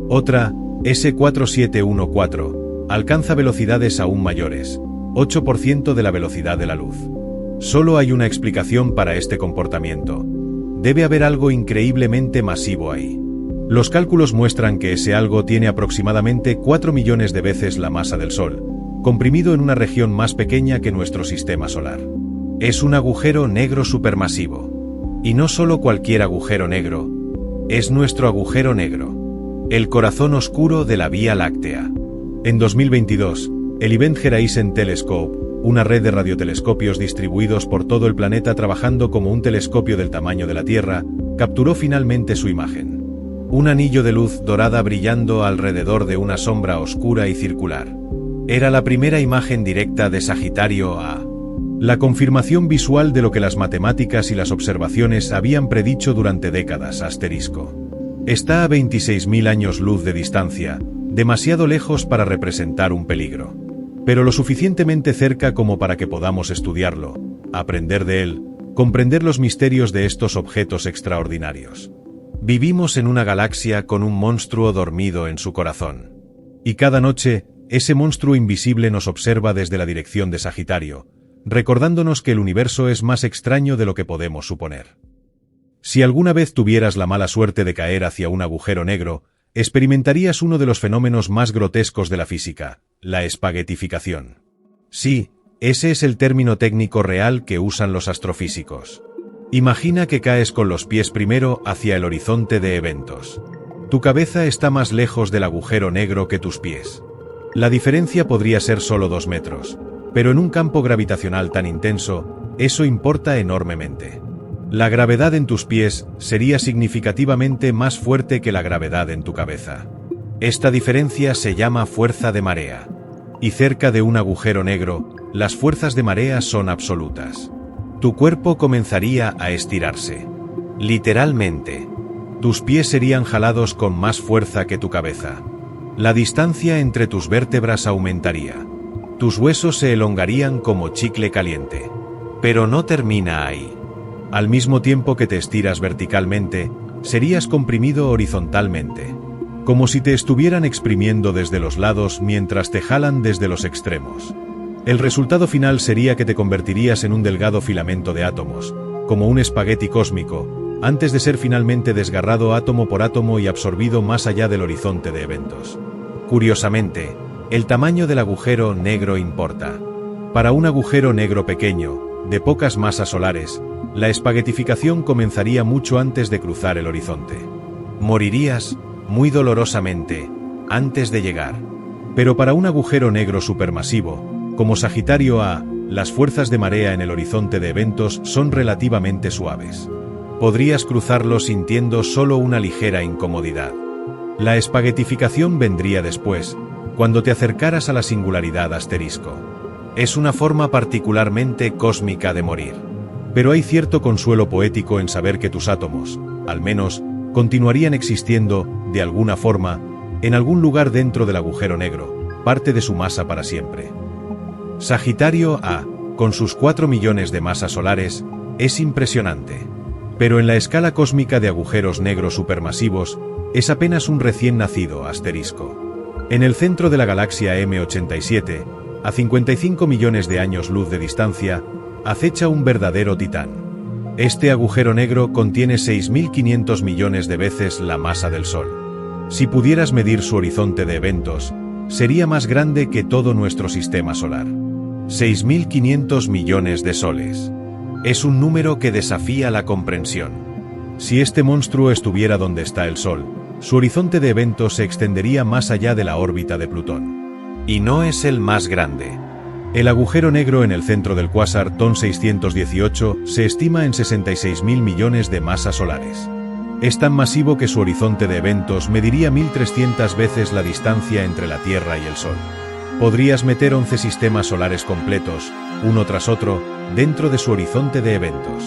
Otra, S4714, alcanza velocidades aún mayores, 8% de la velocidad de la luz. Solo hay una explicación para este comportamiento. Debe haber algo increíblemente masivo ahí. Los cálculos muestran que ese algo tiene aproximadamente 4 millones de veces la masa del Sol, comprimido en una región más pequeña que nuestro sistema solar. Es un agujero negro supermasivo. Y no solo cualquier agujero negro, es nuestro agujero negro. El corazón oscuro de la Vía Láctea. En 2022, el Event Horizon Telescope, una red de radiotelescopios distribuidos por todo el planeta trabajando como un telescopio del tamaño de la Tierra, capturó finalmente su imagen. Un anillo de luz dorada brillando alrededor de una sombra oscura y circular. Era la primera imagen directa de Sagitario A. La confirmación visual de lo que las matemáticas y las observaciones habían predicho durante décadas, asterisco. Está a 26.000 años luz de distancia, demasiado lejos para representar un peligro, pero lo suficientemente cerca como para que podamos estudiarlo, aprender de él, comprender los misterios de estos objetos extraordinarios. Vivimos en una galaxia con un monstruo dormido en su corazón. Y cada noche, ese monstruo invisible nos observa desde la dirección de Sagitario, recordándonos que el universo es más extraño de lo que podemos suponer. Si alguna vez tuvieras la mala suerte de caer hacia un agujero negro, experimentarías uno de los fenómenos más grotescos de la física, la espaguetificación. Sí, ese es el término técnico real que usan los astrofísicos. Imagina que caes con los pies primero hacia el horizonte de eventos. Tu cabeza está más lejos del agujero negro que tus pies. La diferencia podría ser solo 2 metros, pero en un campo gravitacional tan intenso, eso importa enormemente. La gravedad en tus pies sería significativamente más fuerte que la gravedad en tu cabeza. Esta diferencia se llama fuerza de marea. Y cerca de un agujero negro, las fuerzas de marea son absolutas. Tu cuerpo comenzaría a estirarse. Literalmente. Tus pies serían jalados con más fuerza que tu cabeza. La distancia entre tus vértebras aumentaría. Tus huesos se elongarían como chicle caliente. Pero no termina ahí. Al mismo tiempo que te estiras verticalmente, serías comprimido horizontalmente. Como si te estuvieran exprimiendo desde los lados mientras te jalan desde los extremos. El resultado final sería que te convertirías en un delgado filamento de átomos, como un espagueti cósmico, antes de ser finalmente desgarrado átomo por átomo y absorbido más allá del horizonte de eventos. Curiosamente, el tamaño del agujero negro importa. Para un agujero negro pequeño, de pocas masas solares, la espaguetificación comenzaría mucho antes de cruzar el horizonte. Morirías, muy dolorosamente, antes de llegar. Pero para un agujero negro supermasivo, como Sagitario A, las fuerzas de marea en el horizonte de eventos son relativamente suaves. Podrías cruzarlo sintiendo solo una ligera incomodidad. La espaguetificación vendría después, cuando te acercaras a la singularidad asterisco. Es una forma particularmente cósmica de morir. Pero hay cierto consuelo poético en saber que tus átomos, al menos, continuarían existiendo, de alguna forma, en algún lugar dentro del agujero negro, parte de su masa para siempre. Sagitario A, con sus 4 millones de masas solares, es impresionante. Pero en la escala cósmica de agujeros negros supermasivos, Es apenas un recién nacido asterisco. En el centro de la galaxia M87, a 55 millones de años luz de distancia, acecha un verdadero titán. Este agujero negro contiene 6.500 millones de veces la masa del Sol. Si pudieras medir su horizonte de eventos, sería más grande que todo nuestro sistema solar. 6.500 millones de soles. Es un número que desafía la comprensión. Si este monstruo estuviera donde está el Sol, su horizonte de eventos se extendería más allá de la órbita de Plutón. Y no es el más grande. El agujero negro en el centro del cuásar TON 618 se estima en 66.000 millones de masas solares. Es tan masivo que su horizonte de eventos mediría 1.300 veces la distancia entre la Tierra y el Sol. Podrías meter 11 sistemas solares completos, uno tras otro, dentro de su horizonte de eventos.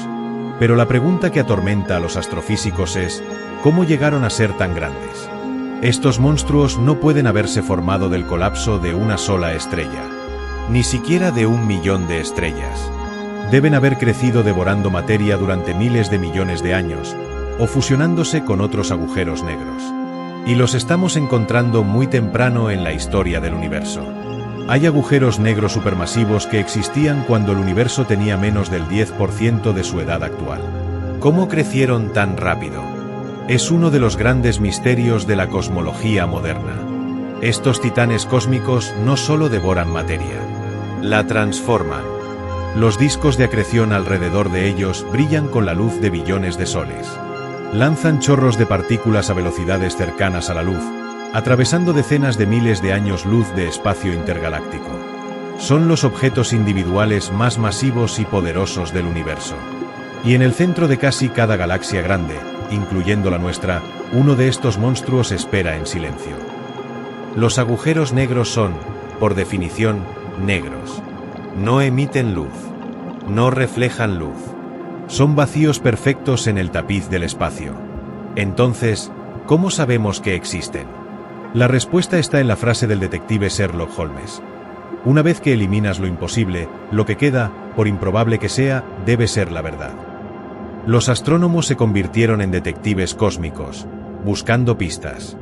Pero la pregunta que atormenta a los astrofísicos es, ¿cómo llegaron a ser tan grandes? Estos monstruos no pueden haberse formado del colapso de una sola estrella, ni siquiera de 1 millón de estrellas. Deben haber crecido devorando materia durante miles de millones de años, o fusionándose con otros agujeros negros. Y los estamos encontrando muy temprano en la historia del universo. Hay agujeros negros supermasivos que existían cuando el universo tenía menos del 10% de su edad actual. ¿Cómo crecieron tan rápido? Es uno de los grandes misterios de la cosmología moderna. Estos titanes cósmicos no solo devoran materia, la transforman. Los discos de acreción alrededor de ellos brillan con la luz de billones de soles. Lanzan chorros de partículas a velocidades cercanas a la luz, atravesando decenas de miles de años luz de espacio intergaláctico. Son los objetos individuales más masivos y poderosos del universo. Y en el centro de casi cada galaxia grande, incluyendo la nuestra, uno de estos monstruos espera en silencio. Los agujeros negros son, por definición, negros. No emiten luz. No reflejan luz. Son vacíos perfectos en el tapiz del espacio. Entonces, ¿cómo sabemos que existen? La respuesta está en la frase del detective Sherlock Holmes. Una vez que eliminas lo imposible, lo que queda, por improbable que sea, debe ser la verdad. Los astrónomos se convirtieron en detectives cósmicos, buscando pistas.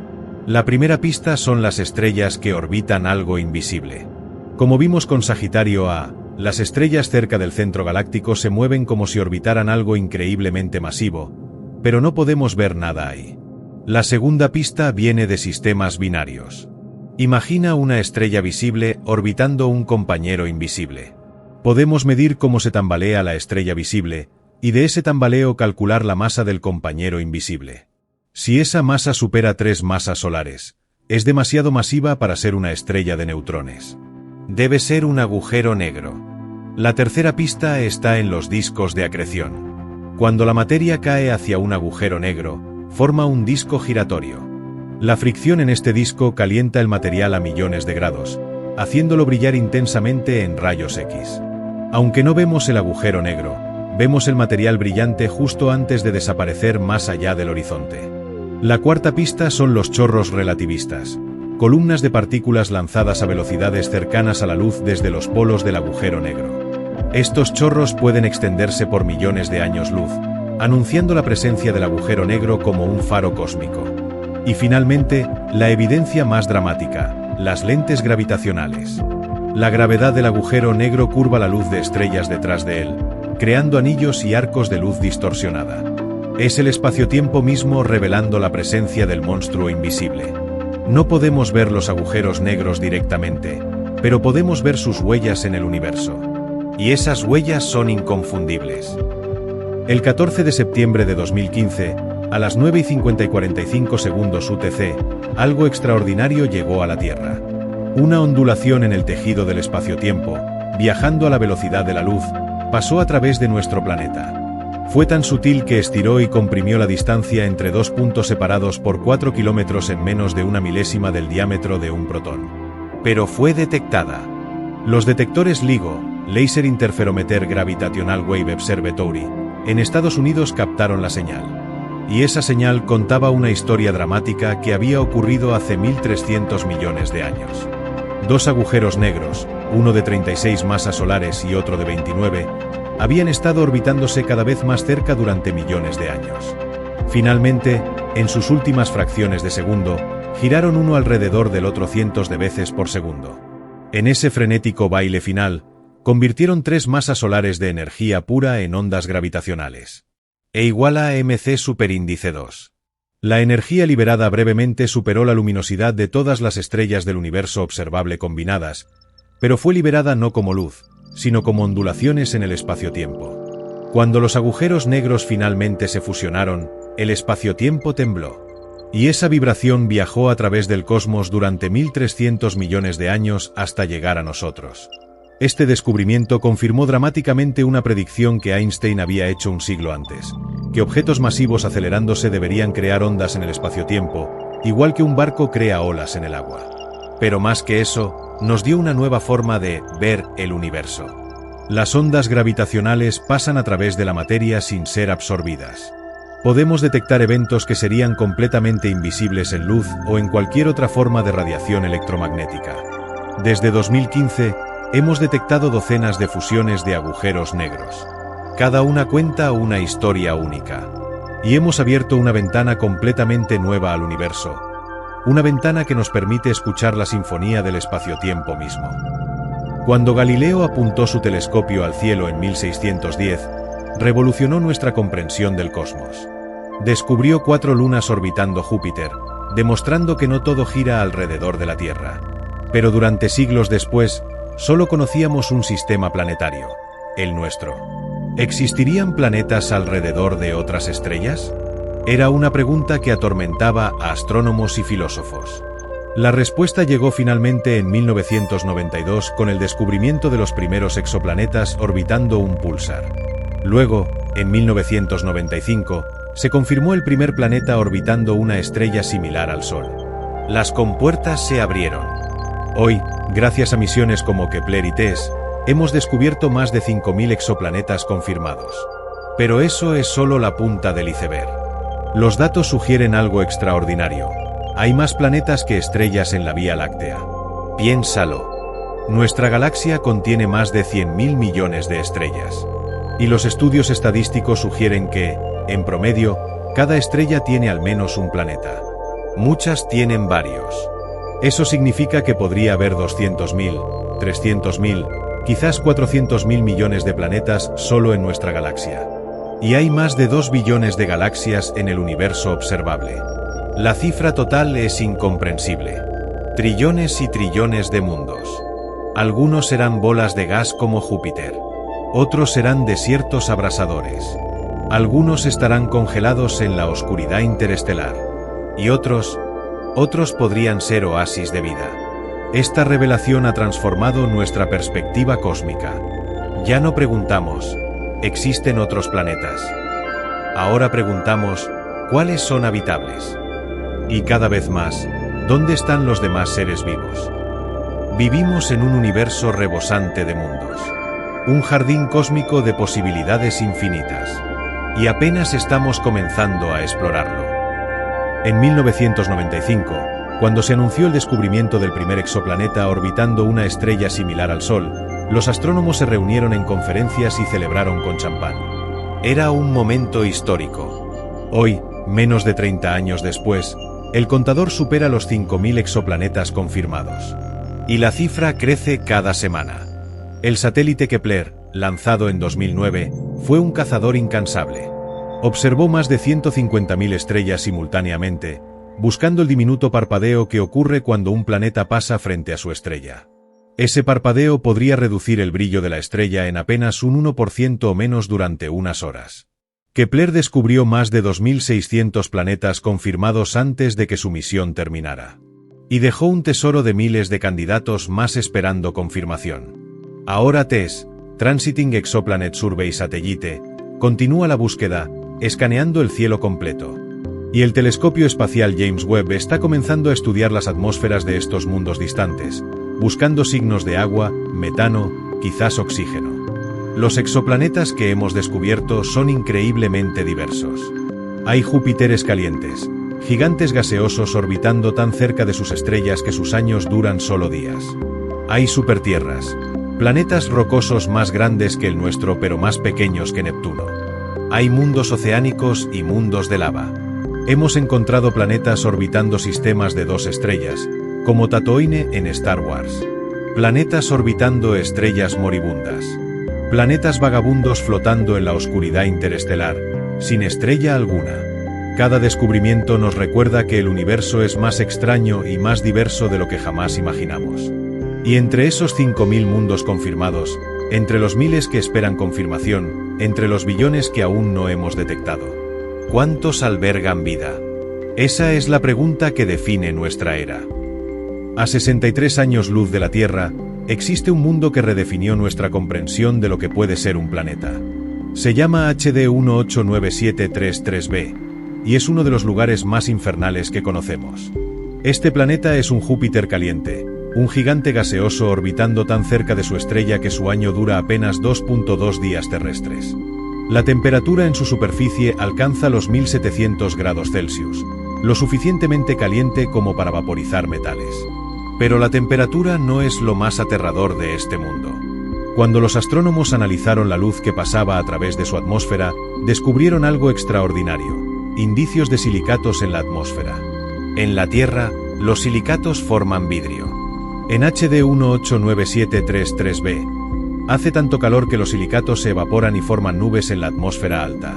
La primera pista son las estrellas que orbitan algo invisible. Como vimos con Sagitario A, las estrellas cerca del centro galáctico se mueven como si orbitaran algo increíblemente masivo, pero no podemos ver nada ahí. La segunda pista viene de sistemas binarios. Imagina una estrella visible orbitando un compañero invisible. Podemos medir cómo se tambalea la estrella visible, y de ese tambaleo calcular la masa del compañero invisible. Si esa masa supera 3 masas solares, es demasiado masiva para ser una estrella de neutrones. Debe ser un agujero negro. La tercera pista está en los discos de acreción. Cuando la materia cae hacia un agujero negro, forma un disco giratorio. La fricción en este disco calienta el material a millones de grados, haciéndolo brillar intensamente en rayos X. Aunque no vemos el agujero negro, vemos el material brillante justo antes de desaparecer más allá del horizonte. La cuarta pista son los chorros relativistas, columnas de partículas lanzadas a velocidades cercanas a la luz desde los polos del agujero negro. Estos chorros pueden extenderse por millones de años luz, anunciando la presencia del agujero negro como un faro cósmico. Y finalmente, la evidencia más dramática, las lentes gravitacionales. La gravedad del agujero negro curva la luz de estrellas detrás de él, creando anillos y arcos de luz distorsionada. Es el espacio-tiempo mismo revelando la presencia del monstruo invisible. No podemos ver los agujeros negros directamente, pero podemos ver sus huellas en el universo. Y esas huellas son inconfundibles. El 14 de septiembre de 2015, a las 9:45 segundos UTC, algo extraordinario llegó a la Tierra. Una ondulación en el tejido del espacio-tiempo, viajando a la velocidad de la luz, pasó a través de nuestro planeta. Fue tan sutil que estiró y comprimió la distancia entre dos puntos separados por 4 kilómetros en menos de una milésima del diámetro de un protón. Pero fue detectada. Los detectores LIGO, Laser Interferometer Gravitational Wave Observatory, en Estados Unidos captaron la señal. Y esa señal contaba una historia dramática que había ocurrido hace 1.300 millones de años. Dos agujeros negros, uno de 36 masas solares y otro de 29, habían estado orbitándose cada vez más cerca durante millones de años. Finalmente, En sus últimas fracciones de segundo, giraron uno alrededor del otro cientos de veces por segundo. En ese frenético baile final, convirtieron 3 masas solares de energía pura en ondas gravitacionales. E igual a mc superíndice 2. La energía liberada brevemente superó la luminosidad de todas las estrellas del universo observable combinadas, pero fue liberada no como luz, sino como ondulaciones en el espacio-tiempo. Cuando los agujeros negros finalmente se fusionaron, el espacio-tiempo tembló. Y esa vibración viajó a través del cosmos durante 1300 millones de años hasta llegar a nosotros. Este descubrimiento confirmó dramáticamente una predicción que Einstein había hecho un siglo antes, que objetos masivos acelerándose deberían crear ondas en el espacio-tiempo, igual que un barco crea olas en el agua. Pero más que eso, nos dio una nueva forma de ver el universo. Las ondas gravitacionales pasan a través de la materia sin ser absorbidas. Podemos detectar eventos que serían completamente invisibles en luz o en cualquier otra forma de radiación electromagnética. Desde 2015, hemos detectado docenas de fusiones de agujeros negros. Cada una cuenta una historia única. Y hemos abierto una ventana completamente nueva al universo. Una ventana que nos permite escuchar la sinfonía del espacio-tiempo mismo. Cuando Galileo apuntó su telescopio al cielo en 1610, revolucionó nuestra comprensión del cosmos. Descubrió 4 lunas orbitando Júpiter, demostrando que no todo gira alrededor de la Tierra. Pero durante siglos después, solo conocíamos un sistema planetario, el nuestro. ¿Existirían planetas alrededor de otras estrellas? Era una pregunta que atormentaba a astrónomos y filósofos. La respuesta llegó finalmente en 1992 con el descubrimiento de los primeros exoplanetas orbitando un púlsar. Luego, en 1995, se confirmó el primer planeta orbitando una estrella similar al Sol. Las compuertas se abrieron. Hoy, gracias a misiones como Kepler y TESS, hemos descubierto más de 5.000 exoplanetas confirmados. Pero eso es solo la punta del iceberg. Los datos sugieren algo extraordinario. Hay más planetas que estrellas en la Vía Láctea. Piénsalo. Nuestra galaxia contiene más de 100.000 millones de estrellas. Y los estudios estadísticos sugieren que, en promedio, cada estrella tiene al menos un planeta. Muchas tienen varios. Eso significa que podría haber 200.000, 300.000, quizás 400.000 millones de planetas solo en nuestra galaxia. Y hay más de 2 billones de galaxias en el universo observable. La cifra total es incomprensible. Trillones y trillones de mundos. Algunos serán bolas de gas como Júpiter. Otros serán desiertos abrasadores. Algunos estarán congelados en la oscuridad interestelar. Y otros podrían ser oasis de vida. Esta revelación ha transformado nuestra perspectiva cósmica. Ya no preguntamos, ¿existen otros planetas? Ahora preguntamos, ¿cuáles son habitables? Y cada vez más, ¿dónde están los demás seres vivos? Vivimos en un universo rebosante de mundos. Un jardín cósmico de posibilidades infinitas. Y apenas estamos comenzando a explorarlo. En 1995, cuando se anunció el descubrimiento del primer exoplaneta orbitando una estrella similar al Sol, los astrónomos se reunieron en conferencias y celebraron con champán. Era un momento histórico. Hoy, menos de 30 años después, el contador supera los 5.000 exoplanetas confirmados. Y la cifra crece cada semana. El satélite Kepler, lanzado en 2009, fue un cazador incansable. Observó más de 150.000 estrellas simultáneamente, buscando el diminuto parpadeo que ocurre cuando un planeta pasa frente a su estrella. Ese parpadeo podría reducir el brillo de la estrella en apenas un 1% o menos durante unas horas. Kepler descubrió más de 2.600 planetas confirmados antes de que su misión terminara. Y dejó un tesoro de miles de candidatos más esperando confirmación. Ahora TESS, Transiting Exoplanet Survey Satellite, continúa la búsqueda, escaneando el cielo completo. Y el telescopio espacial James Webb está comenzando a estudiar las atmósferas de estos mundos distantes, buscando signos de agua, metano, quizás oxígeno. Los exoplanetas que hemos descubierto son increíblemente diversos. Hay Júpiteres calientes, gigantes gaseosos orbitando tan cerca de sus estrellas que sus años duran solo días. Hay supertierras, planetas rocosos más grandes que el nuestro pero más pequeños que Neptuno. Hay mundos oceánicos y mundos de lava. Hemos encontrado planetas orbitando sistemas de 2 estrellas, como Tatooine en Star Wars. Planetas orbitando estrellas moribundas. Planetas vagabundos flotando en la oscuridad interestelar, sin estrella alguna. Cada descubrimiento nos recuerda que el universo es más extraño y más diverso de lo que jamás imaginamos. Y entre esos 5.000 mundos confirmados, entre los miles que esperan confirmación, entre los billones que aún no hemos detectado, ¿cuántos albergan vida? Esa es la pregunta que define nuestra era. A 63 años luz de la Tierra, existe un mundo que redefinió nuestra comprensión de lo que puede ser un planeta. Se llama HD 189733b, y es uno de los lugares más infernales que conocemos. Este planeta es un Júpiter caliente, un gigante gaseoso orbitando tan cerca de su estrella que su año dura apenas 2.2 días terrestres. La temperatura en su superficie alcanza los 1700 grados Celsius, lo suficientemente caliente como para vaporizar metales. Pero la temperatura no es lo más aterrador de este mundo. Cuando los astrónomos analizaron la luz que pasaba a través de su atmósfera, descubrieron algo extraordinario: indicios de silicatos en la atmósfera. En la Tierra, los silicatos forman vidrio. En HD 189733b, hace tanto calor que los silicatos se evaporan y forman nubes en la atmósfera alta.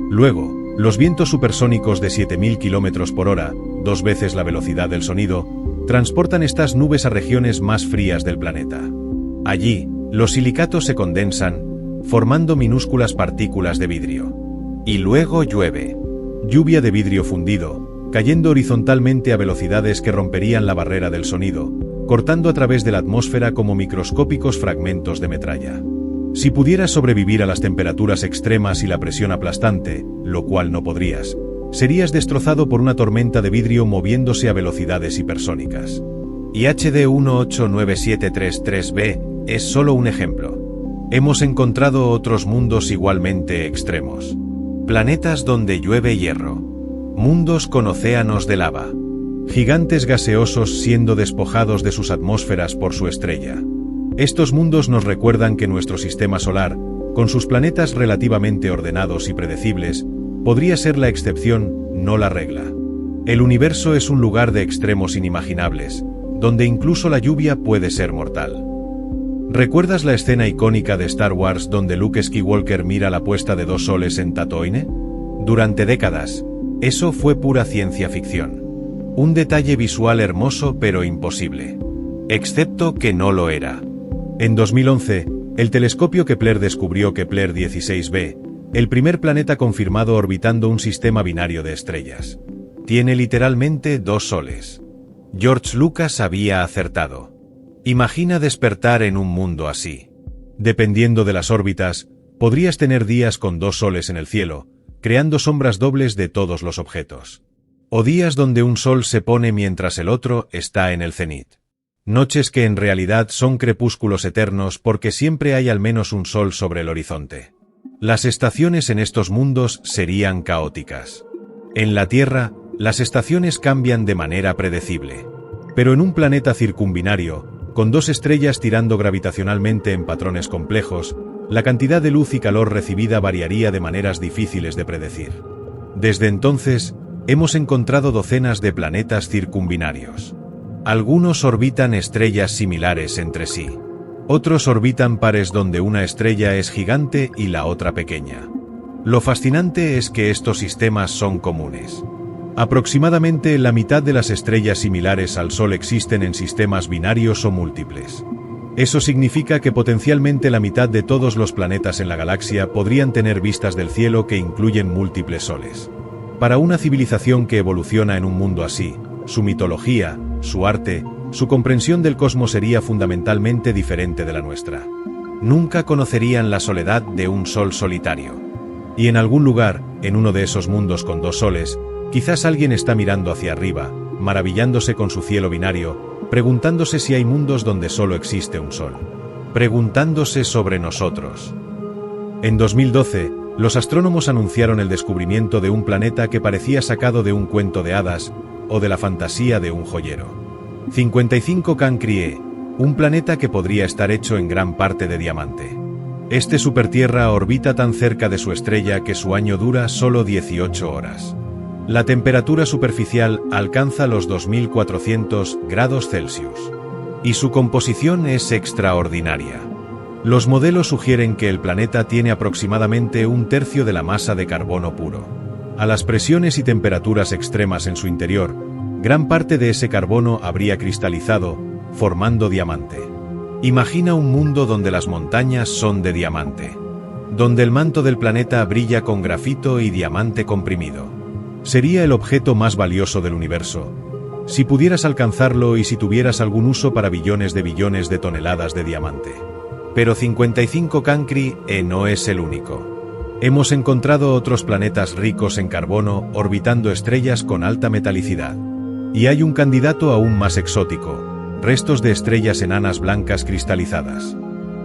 Luego, los vientos supersónicos de 7000 km por hora, 2 veces la velocidad del sonido, transportan estas nubes a regiones más frías del planeta. Allí, los silicatos se condensan, formando minúsculas partículas de vidrio. Y luego llueve. Lluvia de vidrio fundido, cayendo horizontalmente a velocidades que romperían la barrera del sonido, cortando a través de la atmósfera como microscópicos fragmentos de metralla. Si pudieras sobrevivir a las temperaturas extremas y la presión aplastante, lo cual no podrías, serías destrozado por una tormenta de vidrio moviéndose a velocidades hipersónicas. Y HD 189733b es solo un ejemplo. Hemos encontrado otros mundos igualmente extremos. Planetas donde llueve hierro. Mundos con océanos de lava. Gigantes gaseosos siendo despojados de sus atmósferas por su estrella. Estos mundos nos recuerdan que nuestro sistema solar, con sus planetas relativamente ordenados y predecibles, podría ser la excepción, no la regla. El universo es un lugar de extremos inimaginables, donde incluso la lluvia puede ser mortal. ¿Recuerdas la escena icónica de Star Wars donde Luke Skywalker mira la puesta de 2 soles en Tatooine? Durante décadas, eso fue pura ciencia ficción. Un detalle visual hermoso pero imposible. Excepto que no lo era. En 2011, el telescopio Kepler descubrió Kepler 16b, el primer planeta confirmado orbitando un sistema binario de estrellas. Tiene literalmente 2 soles. George Lucas había acertado. Imagina despertar en un mundo así. Dependiendo de las órbitas, podrías tener días con 2 soles en el cielo, creando sombras dobles de todos los objetos. O días donde un sol se pone mientras el otro está en el cenit. Noches que en realidad son crepúsculos eternos porque siempre hay al menos un sol sobre el horizonte. Las estaciones en estos mundos serían caóticas. En la Tierra, las estaciones cambian de manera predecible. Pero en un planeta circumbinario, con 2 estrellas tirando gravitacionalmente en patrones complejos, la cantidad de luz y calor recibida variaría de maneras difíciles de predecir. Desde entonces, hemos encontrado docenas de planetas circumbinarios. Algunos orbitan estrellas similares entre sí. Otros orbitan pares donde una estrella es gigante y la otra pequeña. Lo fascinante es que estos sistemas son comunes. Aproximadamente la mitad de las estrellas similares al Sol existen en sistemas binarios o múltiples. Eso significa que potencialmente la mitad de todos los planetas en la galaxia podrían tener vistas del cielo que incluyen múltiples soles. Para una civilización que evoluciona en un mundo así, su mitología, su arte, su comprensión del cosmos sería fundamentalmente diferente de la nuestra. Nunca conocerían la soledad de un sol solitario. Y en algún lugar, en uno de esos mundos con 2 soles, quizás alguien está mirando hacia arriba, maravillándose con su cielo binario, preguntándose si hay mundos donde solo existe un sol. Preguntándose sobre nosotros. En 2012, los astrónomos anunciaron el descubrimiento de un planeta que parecía sacado de un cuento de hadas, o de la fantasía de un joyero. 55 Cancrie, un planeta que podría estar hecho en gran parte de diamante. Este supertierra orbita tan cerca de su estrella que su año dura solo 18 horas. La temperatura superficial alcanza los 2400 grados Celsius. Y su composición es extraordinaria. Los modelos sugieren que el planeta tiene aproximadamente un tercio de la masa de carbono puro. A las presiones y temperaturas extremas en su interior, gran parte de ese carbono habría cristalizado, formando diamante. Imagina un mundo donde las montañas son de diamante, donde el manto del planeta brilla con grafito y diamante comprimido. Sería el objeto más valioso del universo, si pudieras alcanzarlo y si tuvieras algún uso para billones de toneladas de diamante. Pero 55 Cancri no es el único. Hemos encontrado otros planetas ricos en carbono orbitando estrellas con alta metalicidad. Y hay un candidato aún más exótico: restos de estrellas enanas blancas cristalizadas.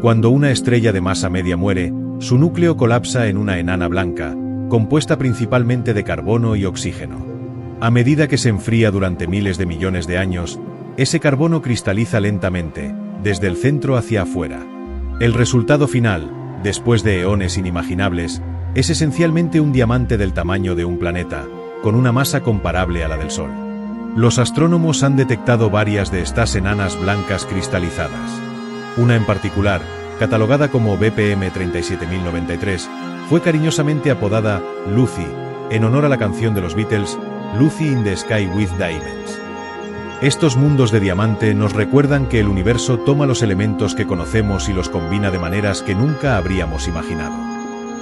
Cuando una estrella de masa media muere, su núcleo colapsa en una enana blanca, compuesta principalmente de carbono y oxígeno. A medida que se enfría durante miles de millones de años, ese carbono cristaliza lentamente, desde el centro hacia afuera. El resultado final, después de eones inimaginables, es esencialmente un diamante del tamaño de un planeta, con una masa comparable a la del Sol. Los astrónomos han detectado varias de estas enanas blancas cristalizadas. Una en particular, catalogada como BPM 37093, fue cariñosamente apodada Lucy, en honor a la canción de los Beatles, Lucy in the Sky with Diamonds. Estos mundos de diamante nos recuerdan que el universo toma los elementos que conocemos y los combina de maneras que nunca habríamos imaginado.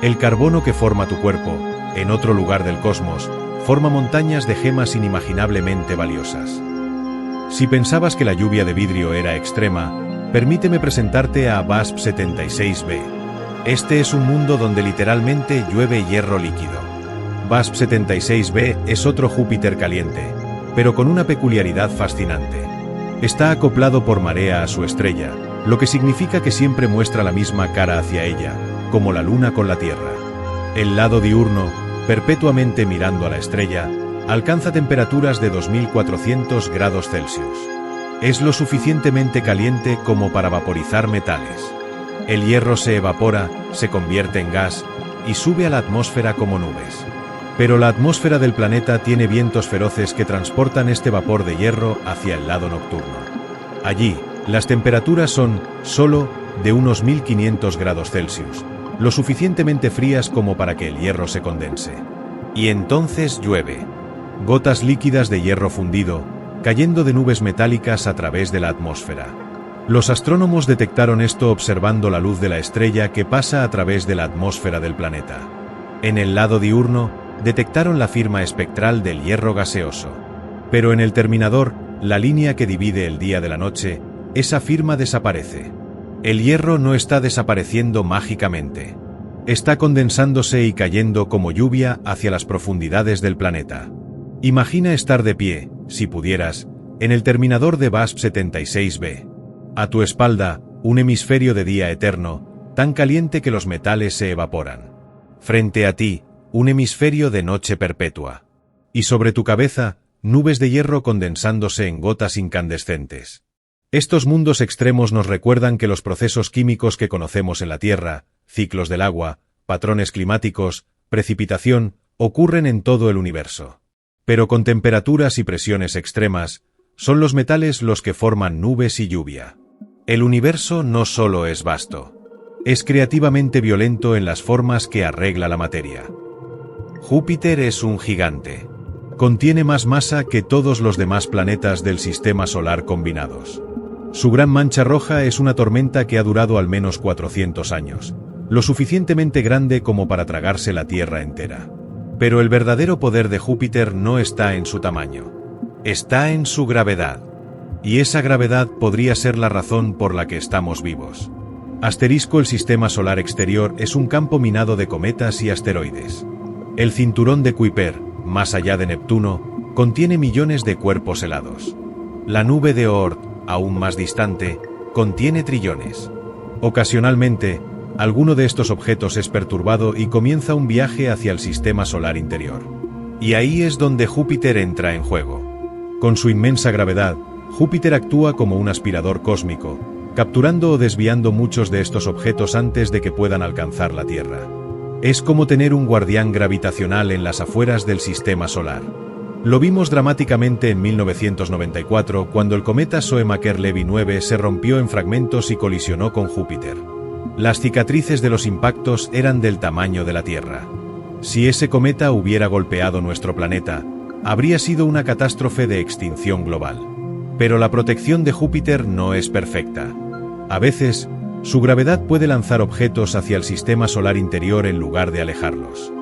El carbono que forma tu cuerpo, en otro lugar del cosmos, forma montañas de gemas inimaginablemente valiosas. Si pensabas que la lluvia de vidrio era extrema, permíteme presentarte a VASP-76b. Este es un mundo donde literalmente llueve hierro líquido. VASP-76b es otro Júpiter caliente, pero con una peculiaridad fascinante. Está acoplado por marea a su estrella, lo que significa que siempre muestra la misma cara hacia ella, como la Luna con la Tierra. El lado diurno, perpetuamente mirando a la estrella, alcanza temperaturas de 2400 grados Celsius. Es lo suficientemente caliente como para vaporizar metales. El hierro se evapora, se convierte en gas, y sube a la atmósfera como nubes. Pero la atmósfera del planeta tiene vientos feroces que transportan este vapor de hierro hacia el lado nocturno. Allí, las temperaturas son, solo, de unos 1500 grados Celsius, lo suficientemente frías como para que el hierro se condense. Y entonces llueve. Gotas líquidas de hierro fundido, cayendo de nubes metálicas a través de la atmósfera. Los astrónomos detectaron esto observando la luz de la estrella que pasa a través de la atmósfera del planeta. En el lado diurno, detectaron la firma espectral del hierro gaseoso. Pero en el terminador, la línea que divide el día de la noche, esa firma desaparece. El hierro no está desapareciendo mágicamente. Está condensándose y cayendo como lluvia hacia las profundidades del planeta. Imagina estar de pie, si pudieras, en el terminador de VASP-76b. A tu espalda, un hemisferio de día eterno, tan caliente que los metales se evaporan. Frente a ti, un hemisferio de noche perpetua. Y sobre tu cabeza, nubes de hierro condensándose en gotas incandescentes. Estos mundos extremos nos recuerdan que los procesos químicos que conocemos en la Tierra, ciclos del agua, patrones climáticos, precipitación, ocurren en todo el universo. Pero con temperaturas y presiones extremas, son los metales los que forman nubes y lluvia. El universo no solo es vasto, es creativamente violento en las formas que arregla la materia. Júpiter es un gigante. Contiene más masa que todos los demás planetas del sistema solar combinados. Su gran mancha roja es una tormenta que ha durado al menos 400 años, lo suficientemente grande como para tragarse la Tierra entera. Pero el verdadero poder de Júpiter no está en su tamaño. Está en su gravedad. Y esa gravedad podría ser la razón por la que estamos vivos. Asterisco: el sistema solar exterior es un campo minado de cometas y asteroides. El cinturón de Kuiper, más allá de Neptuno, contiene millones de cuerpos helados. La nube de Oort, aún más distante, contiene trillones. Ocasionalmente, alguno de estos objetos es perturbado y comienza un viaje hacia el sistema solar interior. Y ahí es donde Júpiter entra en juego. Con su inmensa gravedad, Júpiter actúa como un aspirador cósmico, capturando o desviando muchos de estos objetos antes de que puedan alcanzar la Tierra. Es como tener un guardián gravitacional en las afueras del sistema solar. Lo vimos dramáticamente en 1994 cuando el cometa Shoemaker-Levy 9 se rompió en fragmentos y colisionó con Júpiter. Las cicatrices de los impactos eran del tamaño de la Tierra. Si ese cometa hubiera golpeado nuestro planeta, habría sido una catástrofe de extinción global. Pero la protección de Júpiter no es perfecta. A veces, su gravedad puede lanzar objetos hacia el sistema solar interior en lugar de alejarlos.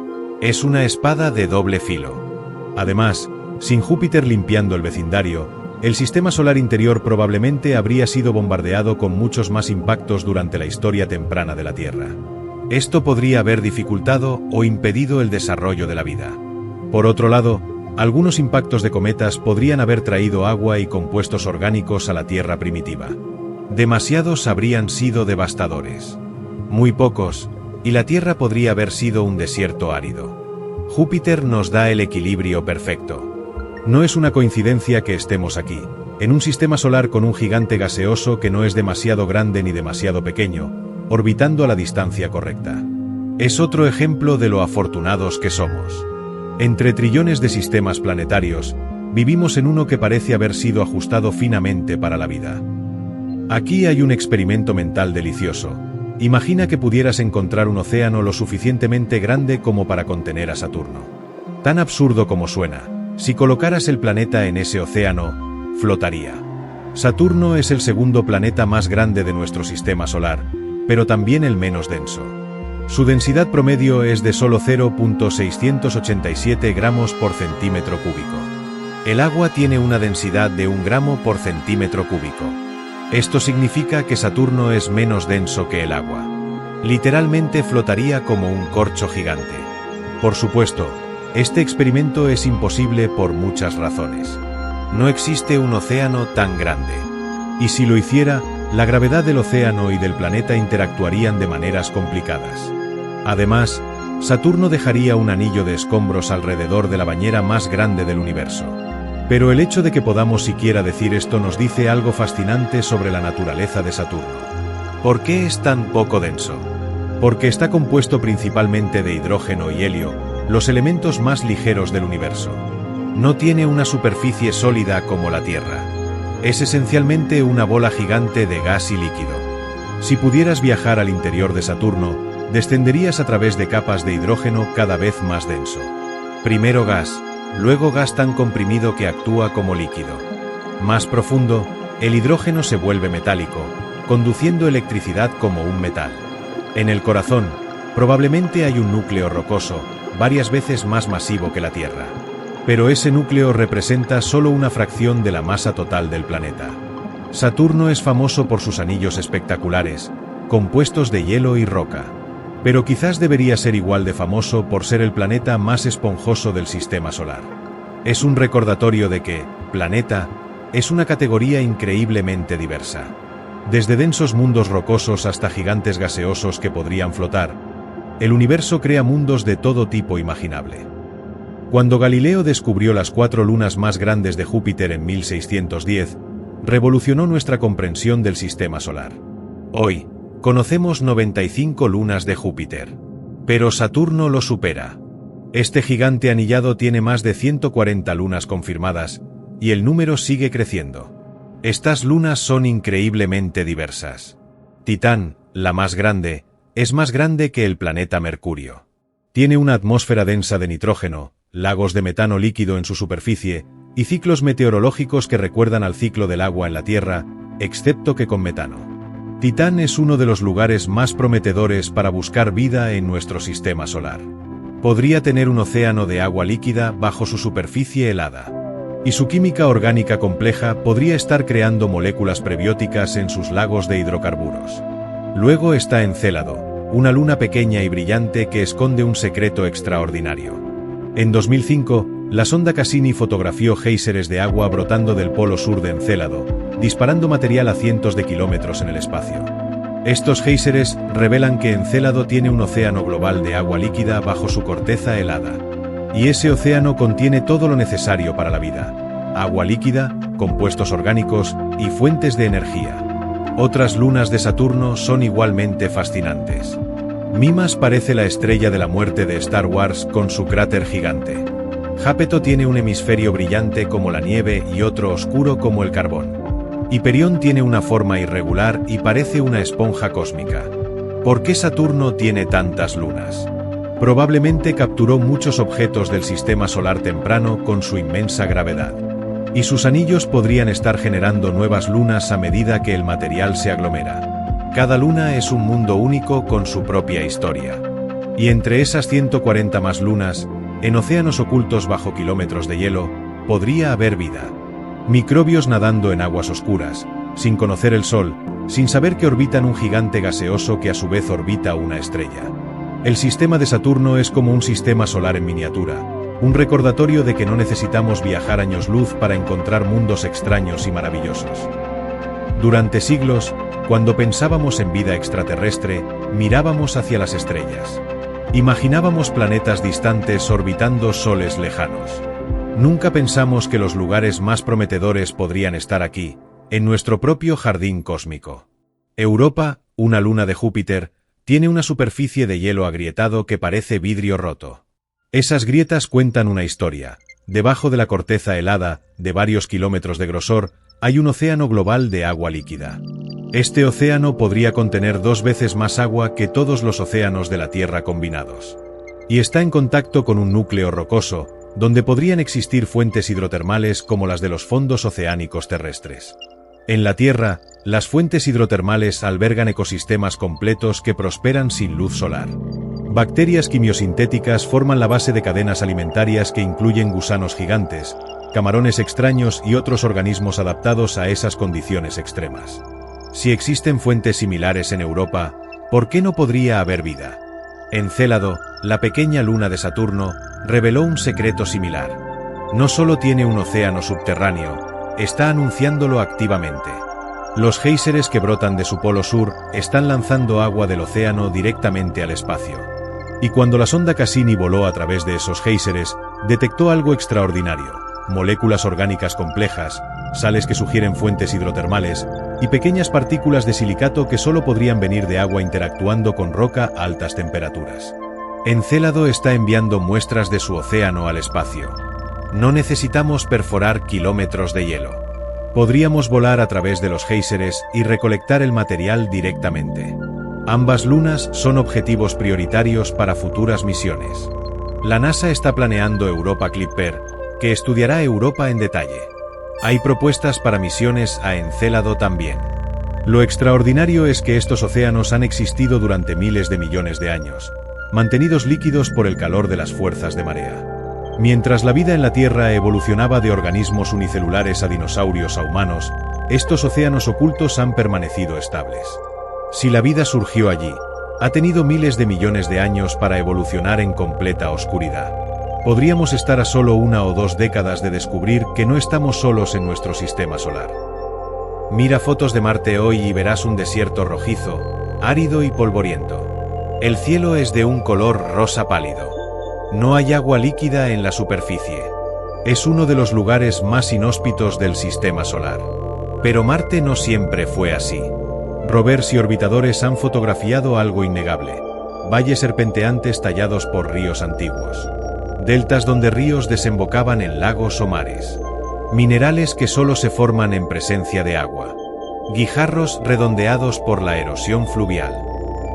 Es una espada de doble filo. Además, sin Júpiter limpiando el vecindario, el sistema solar interior probablemente habría sido bombardeado con muchos más impactos durante la historia temprana de la Tierra. Esto podría haber dificultado o impedido el desarrollo de la vida. Por otro lado, algunos impactos de cometas podrían haber traído agua y compuestos orgánicos a la Tierra primitiva. Demasiados habrían sido devastadores. Muy pocos, y la Tierra podría haber sido un desierto árido. Júpiter nos da el equilibrio perfecto. No es una coincidencia que estemos aquí, en un sistema solar con un gigante gaseoso que no es demasiado grande ni demasiado pequeño, orbitando a la distancia correcta. Es otro ejemplo de lo afortunados que somos. Entre trillones de sistemas planetarios, vivimos en uno que parece haber sido ajustado finamente para la vida. Aquí hay un experimento mental delicioso. Imagina que pudieras encontrar un océano lo suficientemente grande como para contener a Saturno. Tan absurdo como suena, si colocaras el planeta en ese océano, flotaría. Saturno es el segundo planeta más grande de nuestro sistema solar, pero también el menos denso. Su densidad promedio es de solo 0.687 gramos por centímetro cúbico. El agua tiene una densidad de 1 gramo por centímetro cúbico. Esto significa que Saturno es menos denso que el agua. Literalmente flotaría como un corcho gigante. Por supuesto, este experimento es imposible por muchas razones. No existe un océano tan grande. Y si lo hiciera, la gravedad del océano y del planeta interactuarían de maneras complicadas. Además, Saturno dejaría un anillo de escombros alrededor de la bañera más grande del universo. Pero el hecho de que podamos siquiera decir esto nos dice algo fascinante sobre la naturaleza de Saturno. ¿Por qué es tan poco denso? Porque está compuesto principalmente de hidrógeno y helio, los elementos más ligeros del universo. No tiene una superficie sólida como la Tierra. Es esencialmente una bola gigante de gas y líquido. Si pudieras viajar al interior de Saturno, descenderías a través de capas de hidrógeno cada vez más denso. Primero gas, luego gas tan comprimido que actúa como líquido. Más profundo, el hidrógeno se vuelve metálico, conduciendo electricidad como un metal. En el corazón, probablemente hay un núcleo rocoso, varias veces más masivo que la Tierra. Pero ese núcleo representa solo una fracción de la masa total del planeta. Saturno es famoso por sus anillos espectaculares, compuestos de hielo y roca. Pero quizás debería ser igual de famoso por ser el planeta más esponjoso del sistema solar. Es un recordatorio de que, planeta, es una categoría increíblemente diversa. Desde densos mundos rocosos hasta gigantes gaseosos que podrían flotar, el universo crea mundos de todo tipo imaginable. Cuando Galileo descubrió las 4 lunas más grandes de Júpiter en 1610, revolucionó nuestra comprensión del sistema solar. Hoy, conocemos 95 lunas de Júpiter. Pero Saturno lo supera. Este gigante anillado tiene más de 140 lunas confirmadas, y el número sigue creciendo. Estas lunas son increíblemente diversas. Titán, la más grande, es más grande que el planeta Mercurio. Tiene una atmósfera densa de nitrógeno, lagos de metano líquido en su superficie, y ciclos meteorológicos que recuerdan al ciclo del agua en la Tierra, excepto que con metano. Titán es uno de los lugares más prometedores para buscar vida en nuestro sistema solar. Podría tener un océano de agua líquida bajo su superficie helada. Y su química orgánica compleja podría estar creando moléculas prebióticas en sus lagos de hidrocarburos. Luego está Encélado, una luna pequeña y brillante que esconde un secreto extraordinario. En 2005, la sonda Cassini fotografió géiseres de agua brotando del polo sur de Encélado, disparando material a cientos de kilómetros en el espacio. Estos géiseres revelan que Encélado tiene un océano global de agua líquida bajo su corteza helada. Y ese océano contiene todo lo necesario para la vida: agua líquida, compuestos orgánicos y fuentes de energía. Otras lunas de Saturno son igualmente fascinantes. Mimas parece la estrella de la muerte de Star Wars con su cráter gigante. Jápeto tiene un hemisferio brillante como la nieve y otro oscuro como el carbón. Hiperión tiene una forma irregular y parece una esponja cósmica. ¿Por qué Saturno tiene tantas lunas? Probablemente capturó muchos objetos del sistema solar temprano con su inmensa gravedad. Y sus anillos podrían estar generando nuevas lunas a medida que el material se aglomera. Cada luna es un mundo único con su propia historia. Y entre esas 140 más lunas, en océanos ocultos bajo kilómetros de hielo, podría haber vida. Microbios nadando en aguas oscuras, sin conocer el Sol, sin saber que orbitan un gigante gaseoso que a su vez orbita una estrella. El sistema de Saturno es como un sistema solar en miniatura, un recordatorio de que no necesitamos viajar años luz para encontrar mundos extraños y maravillosos. Durante siglos, cuando pensábamos en vida extraterrestre, mirábamos hacia las estrellas. Imaginábamos planetas distantes orbitando soles lejanos. Nunca pensamos que los lugares más prometedores podrían estar aquí, en nuestro propio jardín cósmico. Europa, una luna de Júpiter, tiene una superficie de hielo agrietado que parece vidrio roto. Esas grietas cuentan una historia. Debajo de la corteza helada, de varios kilómetros de grosor, hay un océano global de agua líquida. Este océano podría contener 2 veces más agua que todos los océanos de la Tierra combinados. Y está en contacto con un núcleo rocoso, donde podrían existir fuentes hidrotermales como las de los fondos oceánicos terrestres. En la Tierra, las fuentes hidrotermales albergan ecosistemas completos que prosperan sin luz solar. Bacterias quimiosintéticas forman la base de cadenas alimentarias que incluyen gusanos gigantes, camarones extraños y otros organismos adaptados a esas condiciones extremas. Si existen fuentes similares en Europa, ¿por qué no podría haber vida? Encélado, la pequeña luna de Saturno, reveló un secreto similar. No solo tiene un océano subterráneo, está anunciándolo activamente. Los géiseres que brotan de su polo sur están lanzando agua del océano directamente al espacio. Y cuando la sonda Cassini voló a través de esos géiseres, detectó algo extraordinario: moléculas orgánicas complejas, sales que sugieren fuentes hidrotermales, y pequeñas partículas de silicato que solo podrían venir de agua interactuando con roca a altas temperaturas. Encélado está enviando muestras de su océano al espacio. No necesitamos perforar kilómetros de hielo. Podríamos volar a través de los géiseres y recolectar el material directamente. Ambas lunas son objetivos prioritarios para futuras misiones. La NASA está planeando Europa Clipper, que estudiará Europa en detalle. Hay propuestas para misiones a Encélado también. Lo extraordinario es que estos océanos han existido durante miles de millones de años, mantenidos líquidos por el calor de las fuerzas de marea. Mientras la vida en la Tierra evolucionaba de organismos unicelulares a dinosaurios a humanos, estos océanos ocultos han permanecido estables. Si la vida surgió allí, ha tenido miles de millones de años para evolucionar en completa oscuridad. Podríamos estar a solo 1 o 2 décadas de descubrir que no estamos solos en nuestro sistema solar. Mira fotos de Marte hoy y verás un desierto rojizo, árido y polvoriento. El cielo es de un color rosa pálido. No hay agua líquida en la superficie. Es uno de los lugares más inhóspitos del sistema solar. Pero Marte no siempre fue así. Rovers y orbitadores han fotografiado algo innegable: valles serpenteantes tallados por ríos antiguos. Deltas donde ríos desembocaban en lagos o mares. Minerales que solo se forman en presencia de agua. Guijarros redondeados por la erosión fluvial.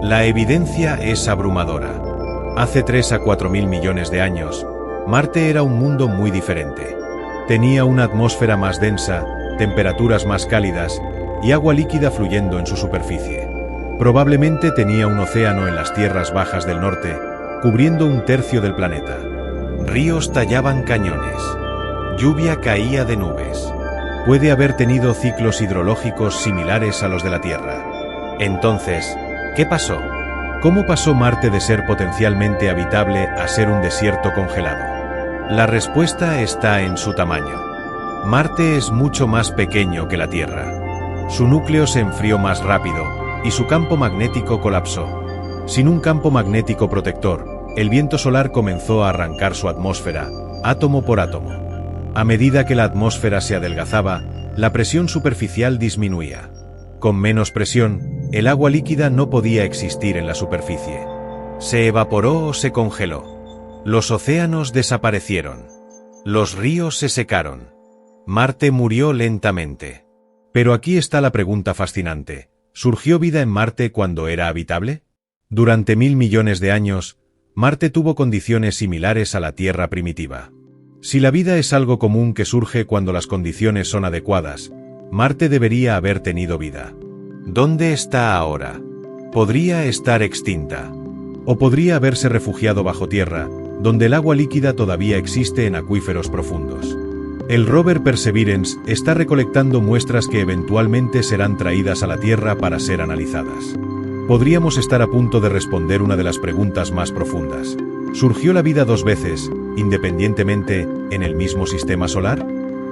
La evidencia es abrumadora. Hace 3 a 4 mil millones de años, Marte era un mundo muy diferente. Tenía una atmósfera más densa, temperaturas más cálidas y agua líquida fluyendo en su superficie. Probablemente tenía un océano en las tierras bajas del norte, cubriendo 1/3 del planeta. Ríos tallaban cañones. Lluvia caía de nubes. Puede haber tenido ciclos hidrológicos similares a los de la Tierra. Entonces, ¿qué pasó? ¿Cómo pasó Marte de ser potencialmente habitable a ser un desierto congelado? La respuesta está en su tamaño. Marte es mucho más pequeño que la Tierra. Su núcleo se enfrió más rápido, y su campo magnético colapsó. Sin un campo magnético protector, el viento solar comenzó a arrancar su atmósfera, átomo por átomo. A medida que la atmósfera se adelgazaba, la presión superficial disminuía. Con menos presión, el agua líquida no podía existir en la superficie. ¿Se evaporó o se congeló? Los océanos desaparecieron. Los ríos se secaron. Marte murió lentamente. Pero aquí está la pregunta fascinante. ¿Surgió vida en Marte cuando era habitable? Durante 1000 millones de años, Marte tuvo condiciones similares a la Tierra primitiva. Si la vida es algo común que surge cuando las condiciones son adecuadas, Marte debería haber tenido vida. ¿Dónde está ahora? Podría estar extinta. O podría haberse refugiado bajo tierra, donde el agua líquida todavía existe en acuíferos profundos. El rover Perseverance está recolectando muestras que eventualmente serán traídas a la Tierra para ser analizadas. Podríamos estar a punto de responder una de las preguntas más profundas. ¿Surgió la vida 2 veces, independientemente, en el mismo sistema solar?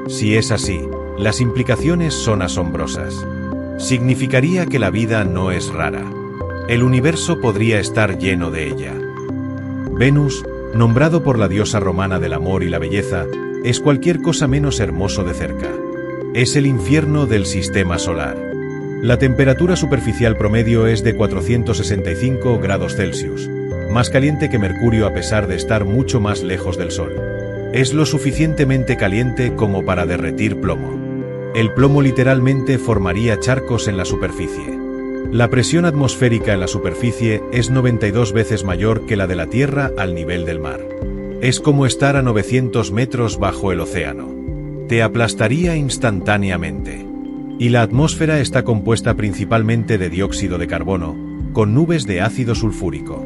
Si es así, las implicaciones son asombrosas. Significaría que la vida no es rara. El universo podría estar lleno de ella. Venus, nombrado por la diosa romana del amor y la belleza, es cualquier cosa menos hermoso de cerca. Es el infierno del sistema solar. La temperatura superficial promedio es de 465 grados Celsius, más caliente que Mercurio a pesar de estar mucho más lejos del Sol. Es lo suficientemente caliente como para derretir plomo. El plomo literalmente formaría charcos en la superficie. La presión atmosférica en la superficie es 92 veces mayor que la de la Tierra al nivel del mar. Es como estar a 900 metros bajo el océano. Te aplastaría instantáneamente. Y la atmósfera está compuesta principalmente de dióxido de carbono, con nubes de ácido sulfúrico.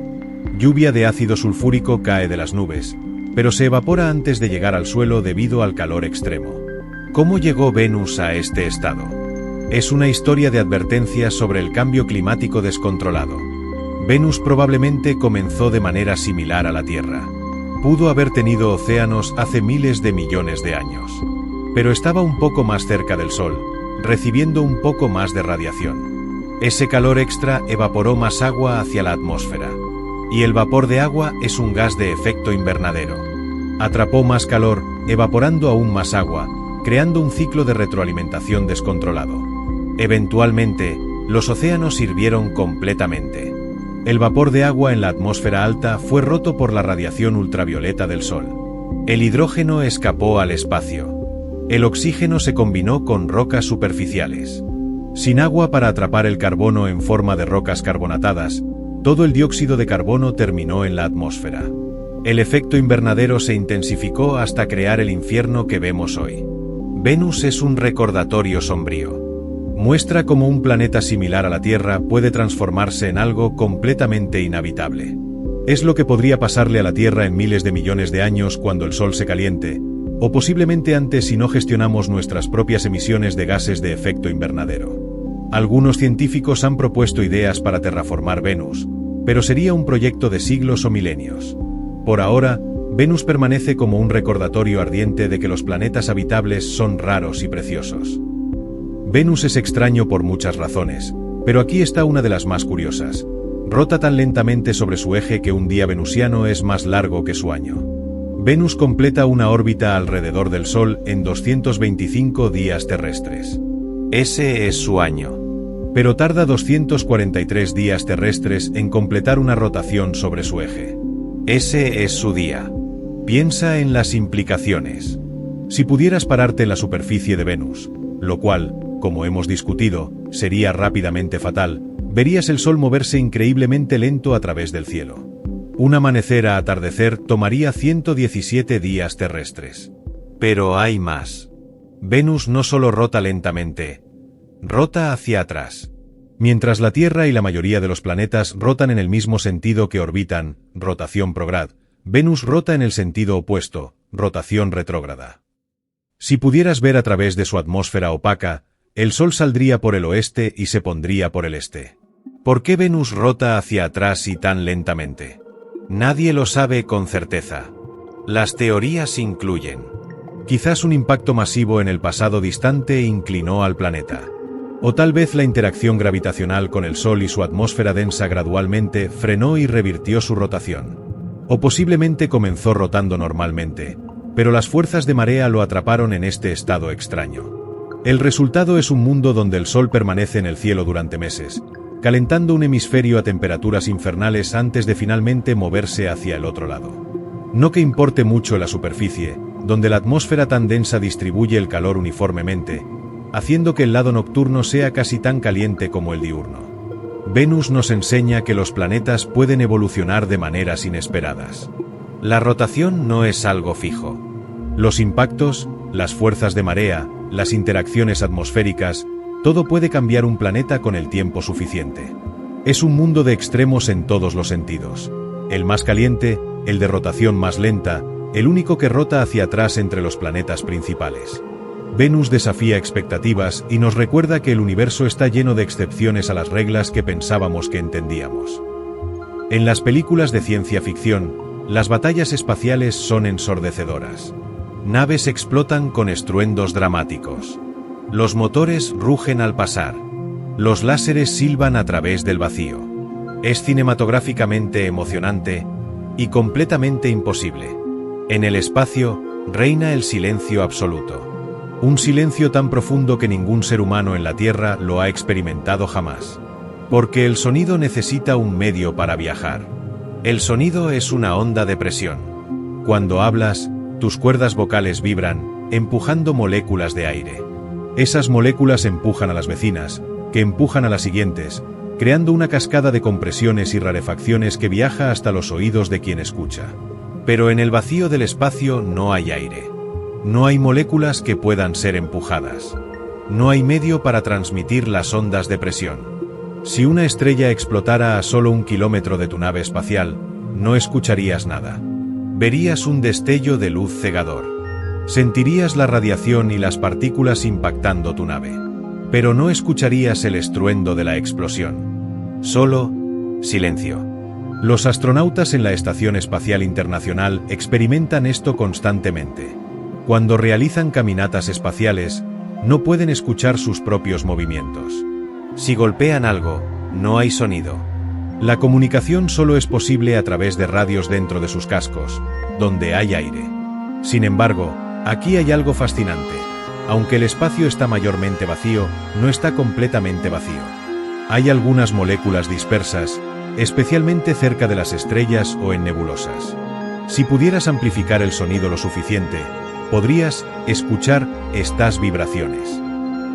Lluvia de ácido sulfúrico cae de las nubes, pero se evapora antes de llegar al suelo debido al calor extremo. ¿Cómo llegó Venus a este estado? Es una historia de advertencia sobre el cambio climático descontrolado. Venus probablemente comenzó de manera similar a la Tierra. Pudo haber tenido océanos hace miles de millones de años. Pero estaba un poco más cerca del Sol, recibiendo un poco más de radiación. Ese calor extra evaporó más agua hacia la atmósfera. Y el vapor de agua es un gas de efecto invernadero. Atrapó más calor, evaporando aún más agua, creando un ciclo de retroalimentación descontrolado. Eventualmente, los océanos hirvieron completamente. El vapor de agua en la atmósfera alta fue roto por la radiación ultravioleta del Sol. El hidrógeno escapó al espacio. El oxígeno se combinó con rocas superficiales. Sin agua para atrapar el carbono en forma de rocas carbonatadas, todo el dióxido de carbono terminó en la atmósfera. El efecto invernadero se intensificó hasta crear el infierno que vemos hoy. Venus es un recordatorio sombrío. Muestra cómo un planeta similar a la Tierra puede transformarse en algo completamente inhabitable. Es lo que podría pasarle a la Tierra en miles de millones de años cuando el Sol se caliente, o posiblemente antes si no gestionamos nuestras propias emisiones de gases de efecto invernadero. Algunos científicos han propuesto ideas para terraformar Venus, pero sería un proyecto de siglos o milenios. Por ahora, Venus permanece como un recordatorio ardiente de que los planetas habitables son raros y preciosos. Venus es extraño por muchas razones, pero aquí está una de las más curiosas. Rota tan lentamente sobre su eje que un día venusiano es más largo que su año. Venus completa una órbita alrededor del Sol en 225 días terrestres. Ese es su año. Pero tarda 243 días terrestres en completar una rotación sobre su eje. Ese es su día. Piensa en las implicaciones. Si pudieras pararte en la superficie de Venus, lo cual, como hemos discutido, sería rápidamente fatal, verías el Sol moverse increíblemente lento a través del cielo. Un amanecer a atardecer tomaría 117 días terrestres. Pero hay más. Venus no solo rota lentamente, rota hacia atrás. Mientras la Tierra y la mayoría de los planetas rotan en el mismo sentido que orbitan, rotación prograd, Venus rota en el sentido opuesto, rotación retrógrada. Si pudieras ver a través de su atmósfera opaca, el Sol saldría por el oeste y se pondría por el este. ¿Por qué Venus rota hacia atrás y tan lentamente? Nadie lo sabe con certeza. Las teorías incluyen: quizás un impacto masivo en el pasado distante inclinó al planeta. O tal vez la interacción gravitacional con el Sol y su atmósfera densa gradualmente frenó y revirtió su rotación. O posiblemente comenzó rotando normalmente, pero las fuerzas de marea lo atraparon en este estado extraño. El resultado es un mundo donde el Sol permanece en el cielo durante meses, calentando un hemisferio a temperaturas infernales antes de finalmente moverse hacia el otro lado. No que importe mucho la superficie, donde la atmósfera tan densa distribuye el calor uniformemente, haciendo que el lado nocturno sea casi tan caliente como el diurno. Venus nos enseña que los planetas pueden evolucionar de maneras inesperadas. La rotación no es algo fijo. Los impactos, las fuerzas de marea, las interacciones atmosféricas, todo puede cambiar un planeta con el tiempo suficiente. Es un mundo de extremos en todos los sentidos. El más caliente, el de rotación más lenta, el único que rota hacia atrás entre los planetas principales. Venus desafía expectativas y nos recuerda que el universo está lleno de excepciones a las reglas que pensábamos que entendíamos. En las películas de ciencia ficción, las batallas espaciales son ensordecedoras. Naves explotan con estruendos dramáticos. Los motores rugen al pasar. Los láseres silban a través del vacío. Es cinematográficamente emocionante y completamente imposible. En el espacio, reina el silencio absoluto. Un silencio tan profundo que ningún ser humano en la Tierra lo ha experimentado jamás. Porque el sonido necesita un medio para viajar. El sonido es una onda de presión. Cuando hablas, tus cuerdas vocales vibran, empujando moléculas de aire. Esas moléculas empujan a las vecinas, que empujan a las siguientes, creando una cascada de compresiones y rarefacciones que viaja hasta los oídos de quien escucha. Pero en el vacío del espacio no hay aire. No hay moléculas que puedan ser empujadas. No hay medio para transmitir las ondas de presión. Si una estrella explotara a solo 1 kilómetro de tu nave espacial, no escucharías nada. Verías un destello de luz cegador. Sentirías la radiación y las partículas impactando tu nave. Pero no escucharías el estruendo de la explosión. Solo silencio. Los astronautas en la Estación Espacial Internacional experimentan esto constantemente. Cuando realizan caminatas espaciales, no pueden escuchar sus propios movimientos. Si golpean algo, no hay sonido. La comunicación solo es posible a través de radios dentro de sus cascos, donde hay aire. Sin embargo, aquí hay algo fascinante. Aunque el espacio está mayormente vacío, no está completamente vacío. Hay algunas moléculas dispersas, especialmente cerca de las estrellas o en nebulosas. Si pudieras amplificar el sonido lo suficiente, podrías escuchar estas vibraciones.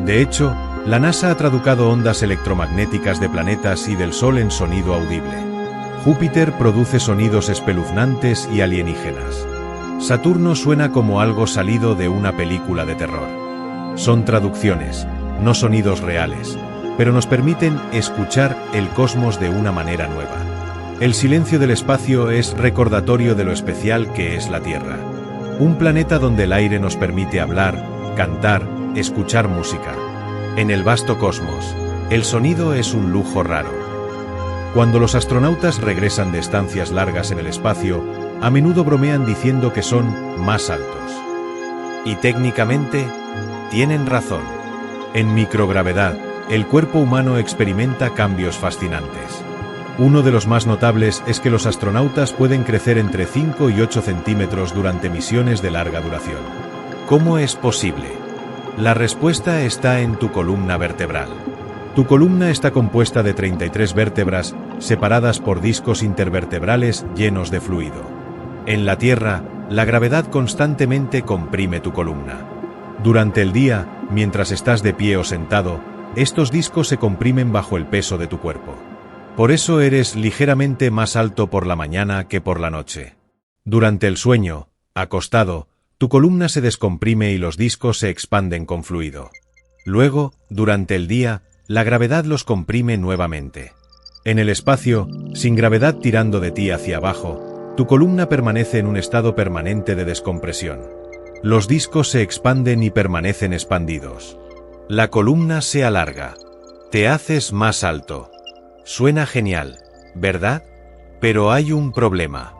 De hecho, la NASA ha traducido ondas electromagnéticas de planetas y del Sol en sonido audible. Júpiter produce sonidos espeluznantes y alienígenas. Saturno suena como algo salido de una película de terror. Son traducciones, no sonidos reales, pero nos permiten escuchar el cosmos de una manera nueva. El silencio del espacio es recordatorio de lo especial que es la Tierra. Un planeta donde el aire nos permite hablar, cantar, escuchar música. En el vasto cosmos, el sonido es un lujo raro. Cuando los astronautas regresan de estancias largas en el espacio, a menudo bromean diciendo que son más altos. Y técnicamente, tienen razón. En microgravedad, el cuerpo humano experimenta cambios fascinantes. Uno de los más notables es que los astronautas pueden crecer entre 5 y 8 centímetros durante misiones de larga duración. ¿Cómo es posible? La respuesta está en tu columna vertebral. Tu columna está compuesta de 33 vértebras, separadas por discos intervertebrales llenos de fluido. En la Tierra, la gravedad constantemente comprime tu columna. Durante el día, mientras estás de pie o sentado, estos discos se comprimen bajo el peso de tu cuerpo. Por eso eres ligeramente más alto por la mañana que por la noche. Durante el sueño, acostado, tu columna se descomprime y los discos se expanden con fluido. Luego, durante el día, la gravedad los comprime nuevamente. En el espacio, sin gravedad tirando de ti hacia abajo, tu columna permanece en un estado permanente de descompresión. Los discos se expanden y permanecen expandidos. La columna se alarga. Te haces más alto. Suena genial, ¿verdad? Pero hay un problema.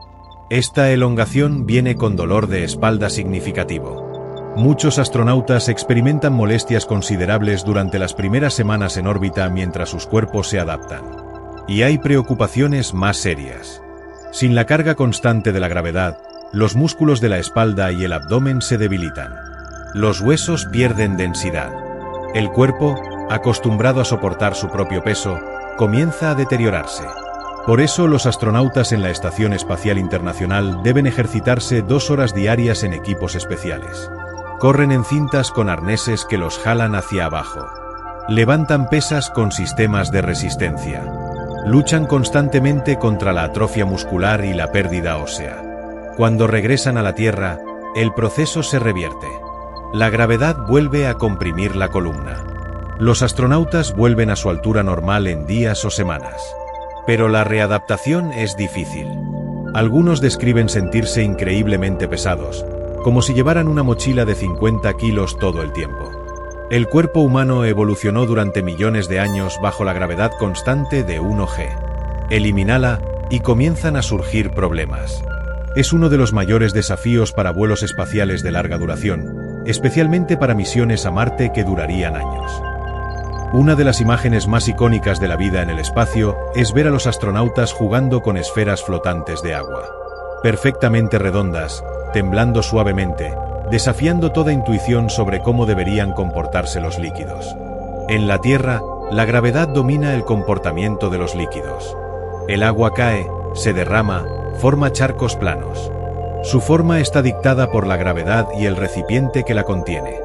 Esta elongación viene con dolor de espalda significativo. Muchos astronautas experimentan molestias considerables durante las primeras semanas en órbita mientras sus cuerpos se adaptan. Y hay preocupaciones más serias. Sin la carga constante de la gravedad, los músculos de la espalda y el abdomen se debilitan. Los huesos pierden densidad. El cuerpo, acostumbrado a soportar su propio peso, comienza a deteriorarse. Por eso los astronautas en la Estación Espacial Internacional deben ejercitarse 2 horas diarias en equipos especiales. Corren en cintas con arneses que los jalan hacia abajo. Levantan pesas con sistemas de resistencia. Luchan constantemente contra la atrofia muscular y la pérdida ósea. Cuando regresan a la Tierra, el proceso se revierte. La gravedad vuelve a comprimir la columna. Los astronautas vuelven a su altura normal en días o semanas. Pero la readaptación es difícil. Algunos describen sentirse increíblemente pesados, como si llevaran una mochila de 50 kilos todo el tiempo. El cuerpo humano evolucionó durante millones de años bajo la gravedad constante de 1G. Elimínala y comienzan a surgir problemas. Es uno de los mayores desafíos para vuelos espaciales de larga duración, especialmente para misiones a Marte que durarían años. Una de las imágenes más icónicas de la vida en el espacio es ver a los astronautas jugando con esferas flotantes de agua. Perfectamente redondas, temblando suavemente, desafiando toda intuición sobre cómo deberían comportarse los líquidos. En la Tierra, la gravedad domina el comportamiento de los líquidos. El agua cae, se derrama, forma charcos planos. Su forma está dictada por la gravedad y el recipiente que la contiene.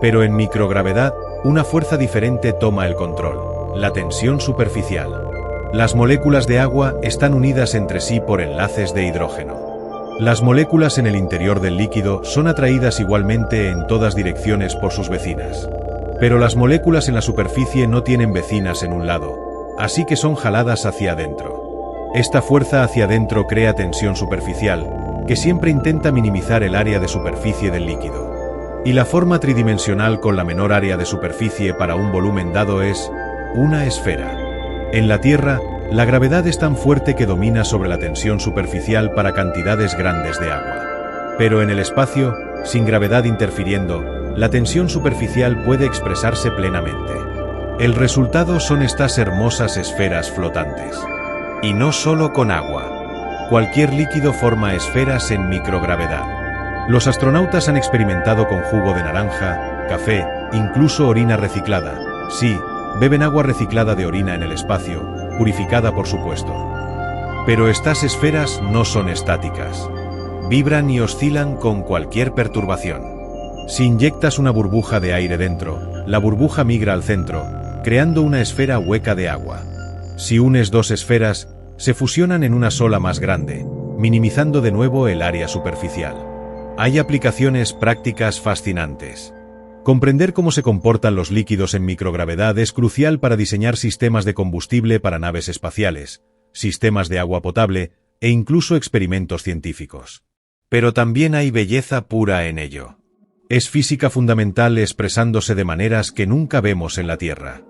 Pero en microgravedad, una fuerza diferente toma el control, la tensión superficial. Las moléculas de agua están unidas entre sí por enlaces de hidrógeno. Las moléculas en el interior del líquido son atraídas igualmente en todas direcciones por sus vecinas. Pero las moléculas en la superficie no tienen vecinas en un lado, así que son jaladas hacia adentro. Esta fuerza hacia adentro crea tensión superficial, que siempre intenta minimizar el área de superficie del líquido. Y la forma tridimensional con la menor área de superficie para un volumen dado es una esfera. En la Tierra, la gravedad es tan fuerte que domina sobre la tensión superficial para cantidades grandes de agua. Pero en el espacio, sin gravedad interfiriendo, la tensión superficial puede expresarse plenamente. El resultado son estas hermosas esferas flotantes. Y no solo con agua. Cualquier líquido forma esferas en microgravedad. Los astronautas han experimentado con jugo de naranja, café, incluso orina reciclada. Sí, beben agua reciclada de orina en el espacio, purificada por supuesto. Pero estas esferas no son estáticas. Vibran y oscilan con cualquier perturbación. Si inyectas una burbuja de aire dentro, la burbuja migra al centro, creando una esfera hueca de agua. Si unes 2 esferas, se fusionan en una sola más grande, minimizando de nuevo el área superficial. Hay aplicaciones prácticas fascinantes. Comprender cómo se comportan los líquidos en microgravedad es crucial para diseñar sistemas de combustible para naves espaciales, sistemas de agua potable e incluso experimentos científicos. Pero también hay belleza pura en ello. Es física fundamental expresándose de maneras que nunca vemos en la Tierra.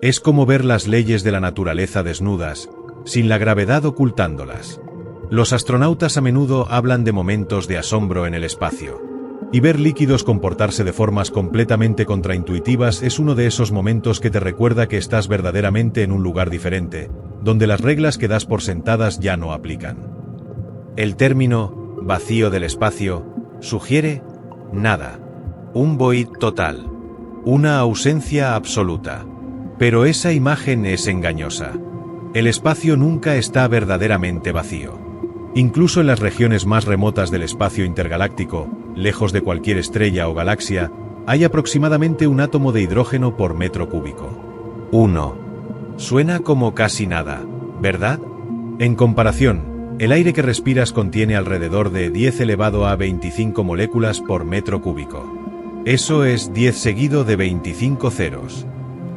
Es como ver las leyes de la naturaleza desnudas, sin la gravedad ocultándolas. Los astronautas a menudo hablan de momentos de asombro en el espacio. Y ver líquidos comportarse de formas completamente contraintuitivas es uno de esos momentos que te recuerda que estás verdaderamente en un lugar diferente, donde las reglas que das por sentadas ya no aplican. El término vacío del espacio sugiere nada, un void total, una ausencia absoluta. Pero esa imagen es engañosa. El espacio nunca está verdaderamente vacío. Incluso en las regiones más remotas del espacio intergaláctico, lejos de cualquier estrella o galaxia, hay aproximadamente un átomo de hidrógeno por metro cúbico. 1. Suena como casi nada, ¿verdad? En comparación, el aire que respiras contiene alrededor de 10 elevado a 25 moléculas por metro cúbico. Eso es 10 seguido de 25 ceros.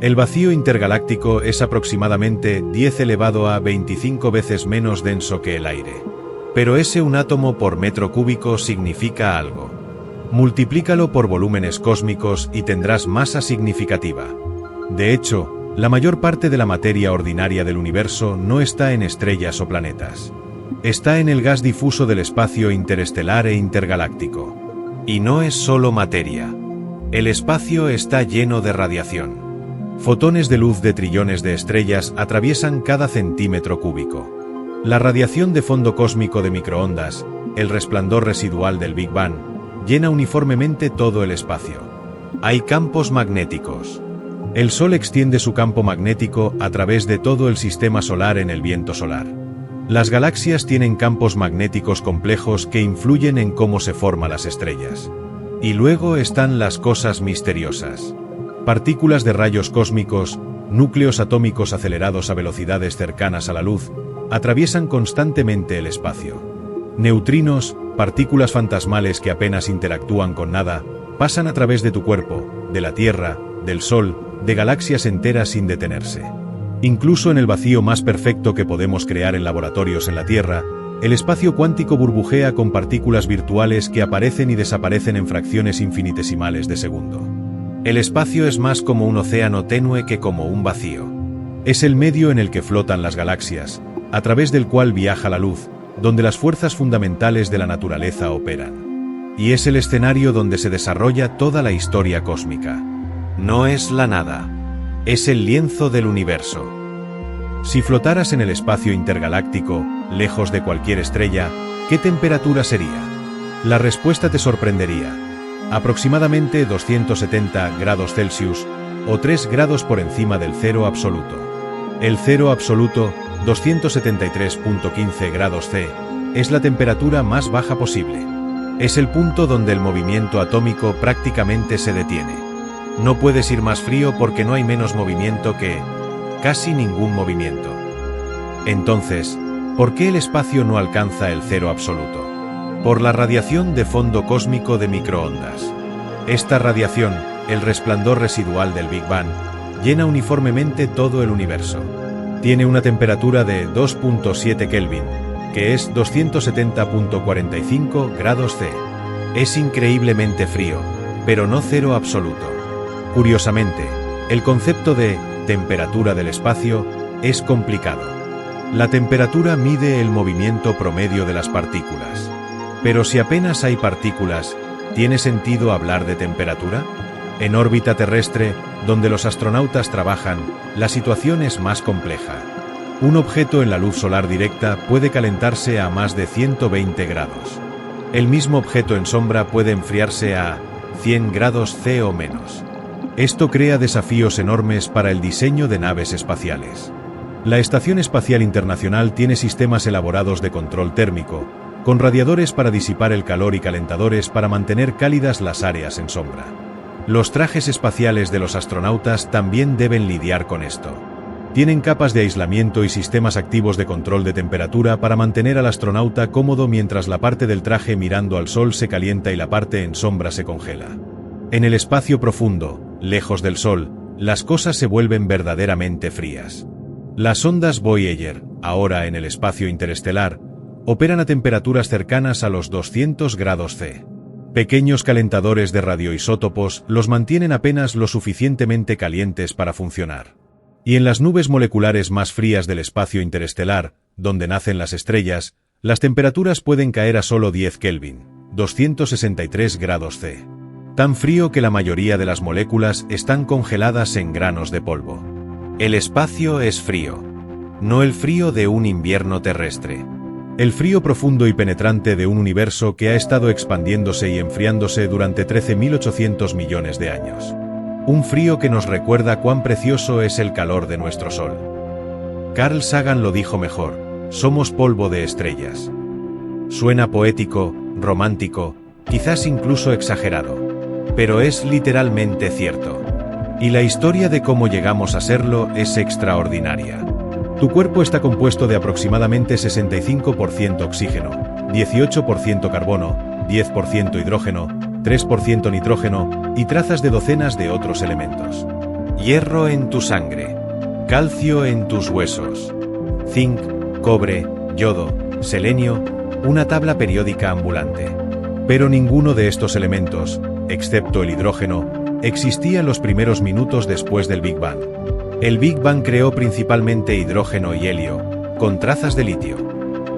El vacío intergaláctico es aproximadamente 10 elevado a 25 veces menos denso que el aire. Pero ese un átomo por metro cúbico significa algo. Multiplícalo por volúmenes cósmicos y tendrás masa significativa. De hecho, la mayor parte de la materia ordinaria del universo no está en estrellas o planetas. Está en el gas difuso del espacio interestelar e intergaláctico. Y no es solo materia. El espacio está lleno de radiación. Fotones de luz de trillones de estrellas atraviesan cada centímetro cúbico. La radiación de fondo cósmico de microondas, el resplandor residual del Big Bang, llena uniformemente todo el espacio. Hay campos magnéticos. El Sol extiende su campo magnético a través de todo el sistema solar en el viento solar. Las galaxias tienen campos magnéticos complejos que influyen en cómo se forman las estrellas. Y luego están las cosas misteriosas. Partículas de rayos cósmicos, núcleos atómicos acelerados a velocidades cercanas a la luz, atraviesan constantemente el espacio. Neutrinos, partículas fantasmales que apenas interactúan con nada, pasan a través de tu cuerpo, de la Tierra, del Sol, de galaxias enteras sin detenerse. Incluso en el vacío más perfecto que podemos crear en laboratorios en la Tierra, el espacio cuántico burbujea con partículas virtuales que aparecen y desaparecen en fracciones infinitesimales de segundo. El espacio es más como un océano tenue que como un vacío. Es el medio en el que flotan las galaxias, a través del cual viaja la luz, donde las fuerzas fundamentales de la naturaleza operan. Y es el escenario donde se desarrolla toda la historia cósmica. No es la nada. Es el lienzo del universo. Si flotaras en el espacio intergaláctico, lejos de cualquier estrella, ¿qué temperatura sería? La respuesta te sorprendería. Aproximadamente 270 grados Celsius, o 3 grados por encima del cero absoluto. El cero absoluto, 273.15 grados C, es la temperatura más baja posible. Es el punto donde el movimiento atómico prácticamente se detiene. No puedes ir más frío porque no hay menos movimiento que casi ningún movimiento. Entonces, ¿por qué el espacio no alcanza el cero absoluto? Por la radiación de fondo cósmico de microondas. Esta radiación, el resplandor residual del Big Bang, llena uniformemente todo el universo. Tiene una temperatura de 2.7 Kelvin, que es 270.45 grados C. Es increíblemente frío, pero no cero absoluto. Curiosamente, el concepto de temperatura del espacio es complicado. La temperatura mide el movimiento promedio de las partículas. Pero si apenas hay partículas, ¿tiene sentido hablar de temperatura? En órbita terrestre, donde los astronautas trabajan, la situación es más compleja. Un objeto en la luz solar directa puede calentarse a más de 120 grados. El mismo objeto en sombra puede enfriarse a 100 grados C o menos. Esto crea desafíos enormes para el diseño de naves espaciales. La Estación Espacial Internacional tiene sistemas elaborados de control térmico, con radiadores para disipar el calor y calentadores para mantener cálidas las áreas en sombra. Los trajes espaciales de los astronautas también deben lidiar con esto. Tienen capas de aislamiento y sistemas activos de control de temperatura para mantener al astronauta cómodo mientras la parte del traje mirando al Sol se calienta y la parte en sombra se congela. En el espacio profundo, lejos del Sol, las cosas se vuelven verdaderamente frías. Las ondas Voyager, ahora en el espacio interestelar, operan a temperaturas cercanas a los 200 grados C. Pequeños calentadores de radioisótopos los mantienen apenas lo suficientemente calientes para funcionar. Y en las nubes moleculares más frías del espacio interestelar, donde nacen las estrellas, las temperaturas pueden caer a solo 10 Kelvin, 263 grados C. Tan frío que la mayoría de las moléculas están congeladas en granos de polvo. El espacio es frío. No el frío de un invierno terrestre. El frío profundo y penetrante de un universo que ha estado expandiéndose y enfriándose durante 13.800 millones de años. Un frío que nos recuerda cuán precioso es el calor de nuestro Sol. Carl Sagan lo dijo mejor: somos polvo de estrellas. Suena poético, romántico, quizás incluso exagerado. Pero es literalmente cierto. Y la historia de cómo llegamos a serlo es extraordinaria. Tu cuerpo está compuesto de aproximadamente 65% oxígeno, 18% carbono, 10% hidrógeno, 3% nitrógeno y trazas de docenas de otros elementos. Hierro en tu sangre, calcio en tus huesos, zinc, cobre, yodo, selenio, una tabla periódica ambulante. Pero ninguno de estos elementos, excepto el hidrógeno, existía en los primeros minutos después del Big Bang. El Big Bang creó principalmente hidrógeno y helio, con trazas de litio.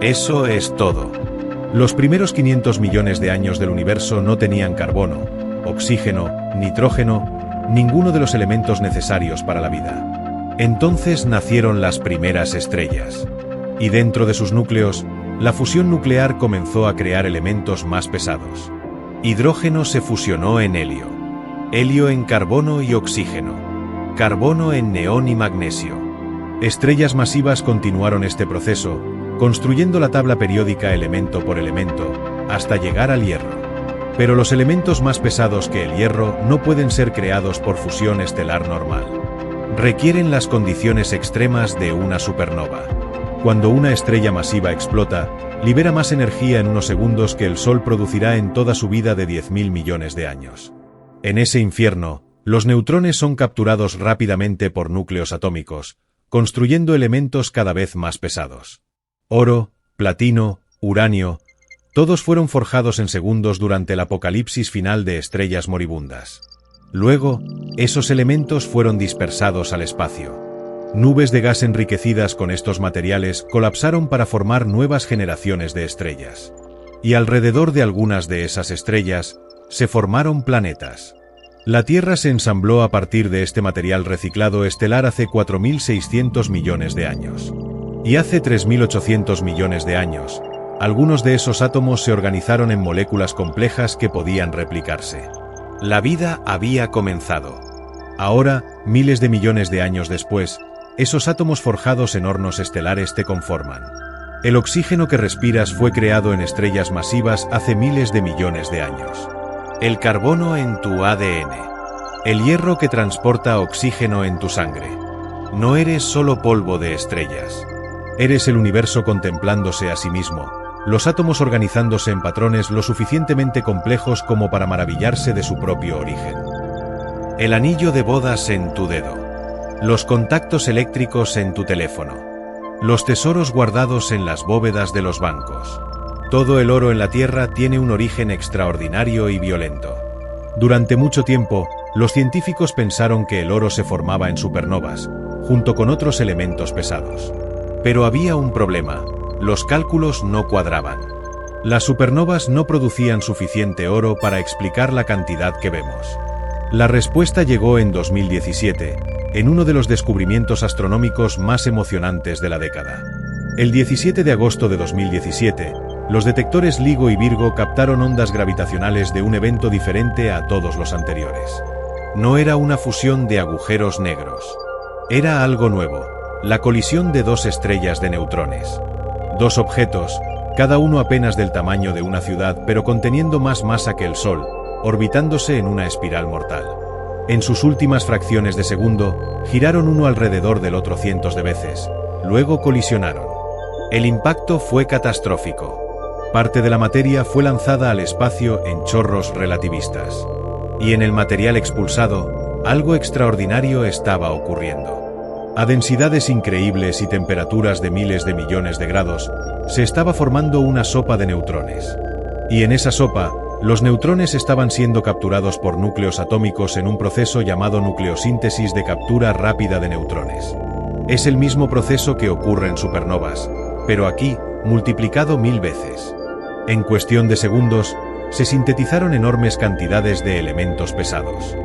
Eso es todo. Los primeros 500 millones de años del universo no tenían carbono, oxígeno, nitrógeno, ninguno de los elementos necesarios para la vida. Entonces nacieron las primeras estrellas. Y dentro de sus núcleos, la fusión nuclear comenzó a crear elementos más pesados. Hidrógeno se fusionó en helio, helio en carbono y oxígeno. carbono en neón y magnesio. Estrellas masivas continuaron este proceso, construyendo la tabla periódica elemento por elemento, hasta llegar al hierro. Pero los elementos más pesados que el hierro no pueden ser creados por fusión estelar normal. Requieren las condiciones extremas de una supernova. Cuando una estrella masiva explota, libera más energía en unos segundos que el Sol producirá en toda su vida de 10.000 millones de años. En ese infierno, los neutrones son capturados rápidamente por núcleos atómicos, construyendo elementos cada vez más pesados. Oro, platino, uranio, todos fueron forjados en segundos durante el apocalipsis final de estrellas moribundas. Luego, esos elementos fueron dispersados al espacio. Nubes de gas enriquecidas con estos materiales colapsaron para formar nuevas generaciones de estrellas. Y alrededor de algunas de esas estrellas, se formaron planetas. La Tierra se ensambló a partir de este material reciclado estelar hace 4.600 millones de años. Y hace 3.800 millones de años, algunos de esos átomos se organizaron en moléculas complejas que podían replicarse. La vida había comenzado. Ahora, miles de millones de años después, esos átomos forjados en hornos estelares te conforman. El oxígeno que respiras fue creado en estrellas masivas hace miles de millones de años. El carbono en tu ADN. El hierro que transporta oxígeno en tu sangre. No eres solo polvo de estrellas. Eres el universo contemplándose a sí mismo, los átomos organizándose en patrones lo suficientemente complejos como para maravillarse de su propio origen. El anillo de bodas en tu dedo. Los contactos eléctricos en tu teléfono. Los tesoros guardados en las bóvedas de los bancos. Todo el oro en la Tierra tiene un origen extraordinario y violento. Durante mucho tiempo, los científicos pensaron que el oro se formaba en supernovas, junto con otros elementos pesados. Pero había un problema: los cálculos no cuadraban. Las supernovas no producían suficiente oro para explicar la cantidad que vemos. La respuesta llegó en 2017, en uno de los descubrimientos astronómicos más emocionantes de la década. El 17 de agosto de 2017, los detectores LIGO y Virgo captaron ondas gravitacionales de un evento diferente a todos los anteriores. No era una fusión de agujeros negros. Era algo nuevo: la colisión de dos estrellas de neutrones. Dos objetos, cada uno apenas del tamaño de una ciudad pero conteniendo más masa que el Sol, orbitándose en una espiral mortal. En sus últimas fracciones de segundo, giraron uno alrededor del otro cientos de veces, luego colisionaron. El impacto fue catastrófico. Parte de la materia fue lanzada al espacio en chorros relativistas. Y en el material expulsado, algo extraordinario estaba ocurriendo. A densidades increíbles y temperaturas de miles de millones de grados, se estaba formando una sopa de neutrones. Y en esa sopa, los neutrones estaban siendo capturados por núcleos atómicos en un proceso llamado nucleosíntesis de captura rápida de neutrones. Es el mismo proceso que ocurre en supernovas, pero aquí, multiplicado 1000 veces. En cuestión de segundos, se sintetizaron enormes cantidades de elementos pesados.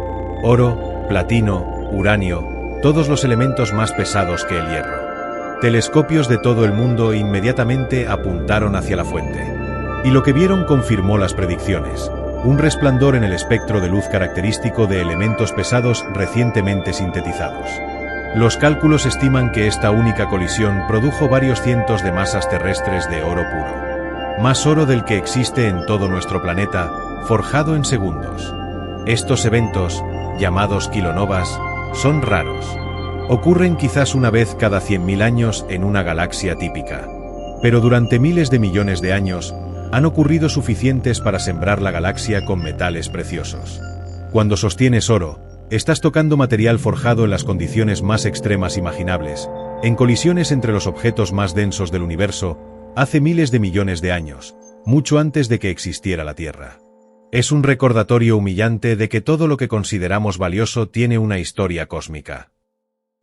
Oro, platino, uranio, todos los elementos más pesados que el hierro. Telescopios de todo el mundo inmediatamente apuntaron hacia la fuente. Y lo que vieron confirmó las predicciones: un resplandor en el espectro de luz característico de elementos pesados recientemente sintetizados. Los cálculos estiman que esta única colisión produjo varios cientos de masas terrestres de oro puro. Más oro del que existe en todo nuestro planeta, forjado en segundos. Estos eventos, llamados kilonovas, son raros. Ocurren quizás una vez cada 100.000 años en una galaxia típica. Pero durante miles de millones de años, han ocurrido suficientes para sembrar la galaxia con metales preciosos. Cuando sostienes oro, estás tocando material forjado en las condiciones más extremas imaginables, en colisiones entre los objetos más densos del universo, hace miles de millones de años, mucho antes de que existiera la Tierra. Es un recordatorio humillante de que todo lo que consideramos valioso tiene una historia cósmica.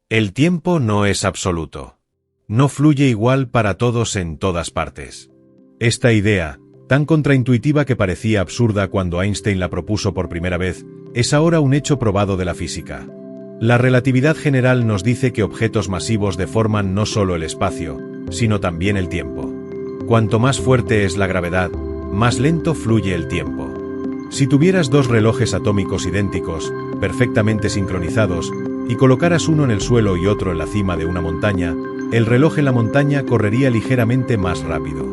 El tiempo no es absoluto. No fluye igual para todos en todas partes. Esta idea, tan contraintuitiva que parecía absurda cuando Einstein la propuso por primera vez, es ahora un hecho probado de la física. La relatividad general nos dice que objetos masivos deforman no solo el espacio, sino también el tiempo. Cuanto más fuerte es la gravedad, más lento fluye el tiempo. Si tuvieras dos relojes atómicos idénticos, perfectamente sincronizados, y colocaras uno en el suelo y otro en la cima de una montaña, el reloj en la montaña correría ligeramente más rápido.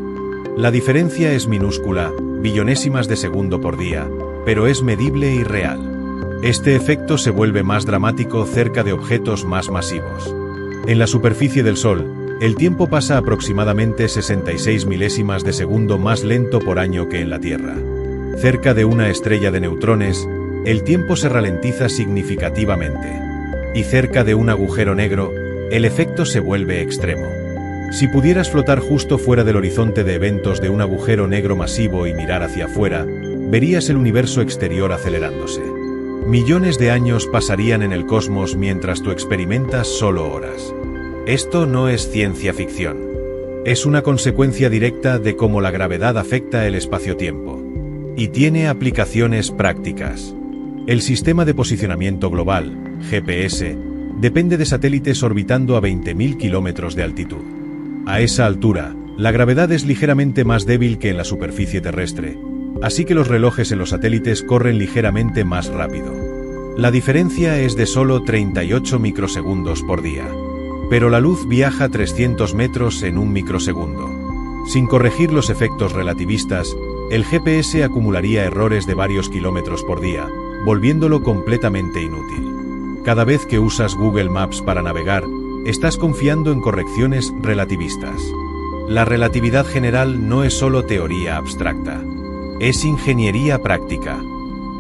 La diferencia es minúscula, billonésimas de segundo por día, pero es medible y real. Este efecto se vuelve más dramático cerca de objetos más masivos. En la superficie del Sol, el tiempo pasa aproximadamente 66 milésimas de segundo más lento por año que en la Tierra. Cerca de una estrella de neutrones, el tiempo se ralentiza significativamente. Y cerca de un agujero negro, el efecto se vuelve extremo. Si pudieras flotar justo fuera del horizonte de eventos de un agujero negro masivo y mirar hacia afuera, verías el universo exterior acelerándose. Millones de años pasarían en el cosmos mientras tú experimentas solo horas. Esto no es ciencia ficción. Es una consecuencia directa de cómo la gravedad afecta el espacio-tiempo. Y tiene aplicaciones prácticas. El sistema de posicionamiento global, GPS, depende de satélites orbitando a 20.000 kilómetros de altitud. A esa altura, la gravedad es ligeramente más débil que en la superficie terrestre, así que los relojes en los satélites corren ligeramente más rápido. La diferencia es de solo 38 microsegundos por día. Pero la luz viaja 300 metros en un microsegundo. Sin corregir los efectos relativistas, el GPS acumularía errores de varios kilómetros por día, volviéndolo completamente inútil. Cada vez que usas Google Maps para navegar, estás confiando en correcciones relativistas. La relatividad general no es solo teoría abstracta. Es ingeniería práctica.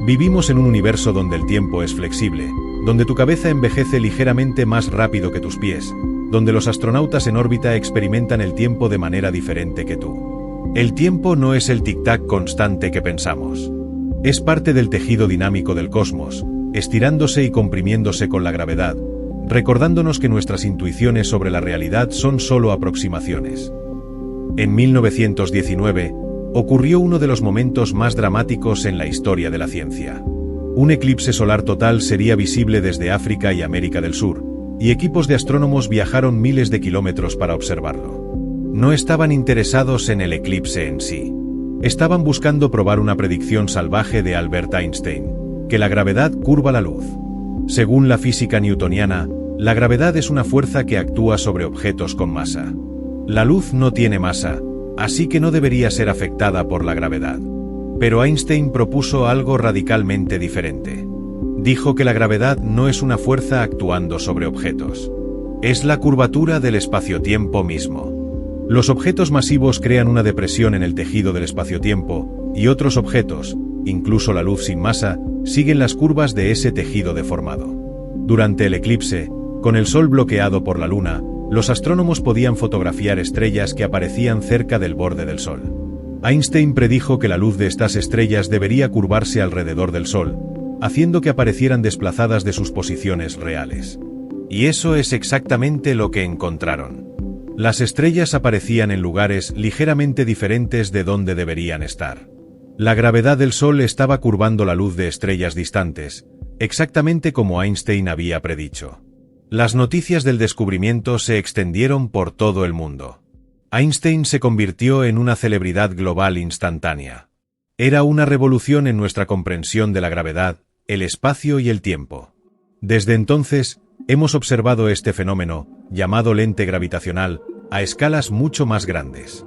Vivimos en un universo donde el tiempo es flexible, donde tu cabeza envejece ligeramente más rápido que tus pies, donde los astronautas en órbita experimentan el tiempo de manera diferente que tú. El tiempo no es el tic-tac constante que pensamos. Es parte del tejido dinámico del cosmos, estirándose y comprimiéndose con la gravedad, recordándonos que nuestras intuiciones sobre la realidad son solo aproximaciones. En 1919, ocurrió uno de los momentos más dramáticos en la historia de la ciencia. Un eclipse solar total sería visible desde África y América del Sur, y equipos de astrónomos viajaron miles de kilómetros para observarlo. No estaban interesados en el eclipse en sí. Estaban buscando probar una predicción salvaje de Albert Einstein, que la gravedad curva la luz. Según la física newtoniana, la gravedad es una fuerza que actúa sobre objetos con masa. La luz no tiene masa, así que no debería ser afectada por la gravedad. Pero Einstein propuso algo radicalmente diferente. Dijo que la gravedad no es una fuerza actuando sobre objetos. Es la curvatura del espacio-tiempo mismo. Los objetos masivos crean una depresión en el tejido del espacio-tiempo, y otros objetos, incluso la luz sin masa, siguen las curvas de ese tejido deformado. Durante el eclipse, con el Sol bloqueado por la Luna, los astrónomos podían fotografiar estrellas que aparecían cerca del borde del Sol. Einstein predijo que la luz de estas estrellas debería curvarse alrededor del Sol, haciendo que aparecieran desplazadas de sus posiciones reales. Y eso es exactamente lo que encontraron. Las estrellas aparecían en lugares ligeramente diferentes de donde deberían estar. La gravedad del Sol estaba curvando la luz de estrellas distantes, exactamente como Einstein había predicho. Las noticias del descubrimiento se extendieron por todo el mundo. Einstein se convirtió en una celebridad global instantánea. Era una revolución en nuestra comprensión de la gravedad, el espacio y el tiempo. Desde entonces, hemos observado este fenómeno, llamado lente gravitacional, a escalas mucho más grandes.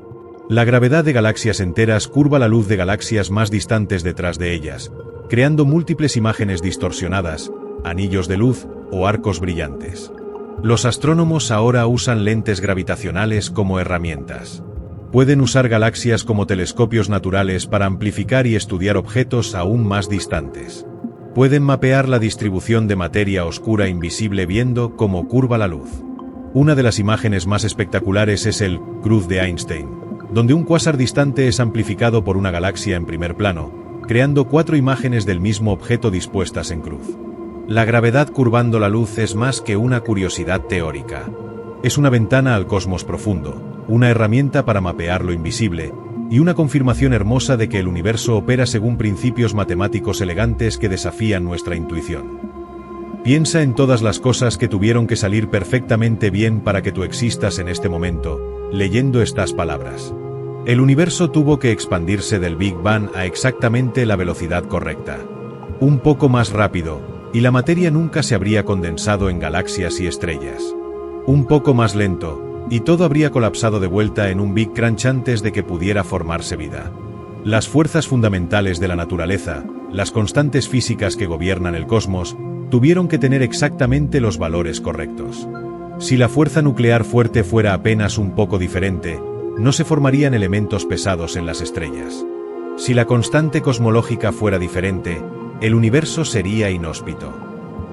La gravedad de galaxias enteras curva la luz de galaxias más distantes detrás de ellas, creando múltiples imágenes distorsionadas, anillos de luz o arcos brillantes. Los astrónomos ahora usan lentes gravitacionales como herramientas. Pueden usar galaxias como telescopios naturales para amplificar y estudiar objetos aún más distantes. Pueden mapear la distribución de materia oscura invisible viendo cómo curva la luz. Una de las imágenes más espectaculares es el cruz de Einstein, donde un cuásar distante es amplificado por una galaxia en primer plano, creando 4 imágenes del mismo objeto dispuestas en cruz. La gravedad curvando la luz es más que una curiosidad teórica. Es una ventana al cosmos profundo, una herramienta para mapear lo invisible, y una confirmación hermosa de que el universo opera según principios matemáticos elegantes que desafían nuestra intuición. Piensa en todas las cosas que tuvieron que salir perfectamente bien para que tú existas en este momento, leyendo estas palabras. El universo tuvo que expandirse del Big Bang a exactamente la velocidad correcta. Un poco más rápido, y la materia nunca se habría condensado en galaxias y estrellas. Un poco más lento, y todo habría colapsado de vuelta en un Big Crunch antes de que pudiera formarse vida. Las fuerzas fundamentales de la naturaleza, las constantes físicas que gobiernan el cosmos, tuvieron que tener exactamente los valores correctos. Si la fuerza nuclear fuerte fuera apenas un poco diferente, no se formarían elementos pesados en las estrellas. Si la constante cosmológica fuera diferente, el universo sería inhóspito.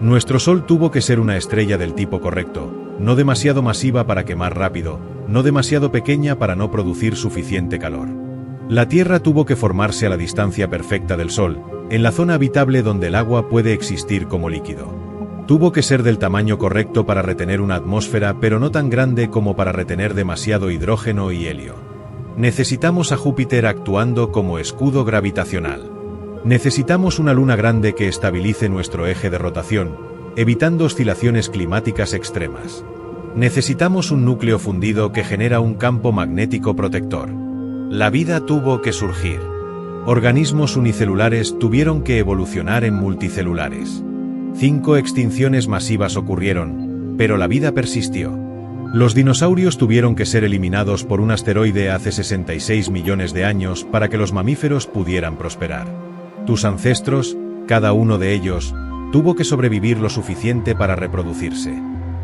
Nuestro Sol tuvo que ser una estrella del tipo correcto, no demasiado masiva para quemar rápido, no demasiado pequeña para no producir suficiente calor. La Tierra tuvo que formarse a la distancia perfecta del Sol, en la zona habitable donde el agua puede existir como líquido. Tuvo que ser del tamaño correcto para retener una atmósfera, pero no tan grande como para retener demasiado hidrógeno y helio. Necesitamos a Júpiter actuando como escudo gravitacional. Necesitamos una luna grande que estabilice nuestro eje de rotación, evitando oscilaciones climáticas extremas. Necesitamos un núcleo fundido que genera un campo magnético protector. La vida tuvo que surgir. Organismos unicelulares tuvieron que evolucionar en multicelulares. 5 extinciones masivas ocurrieron, pero la vida persistió. Los dinosaurios tuvieron que ser eliminados por un asteroide hace 66 millones de años para que los mamíferos pudieran prosperar. Tus ancestros, cada uno de ellos, tuvo que sobrevivir lo suficiente para reproducirse.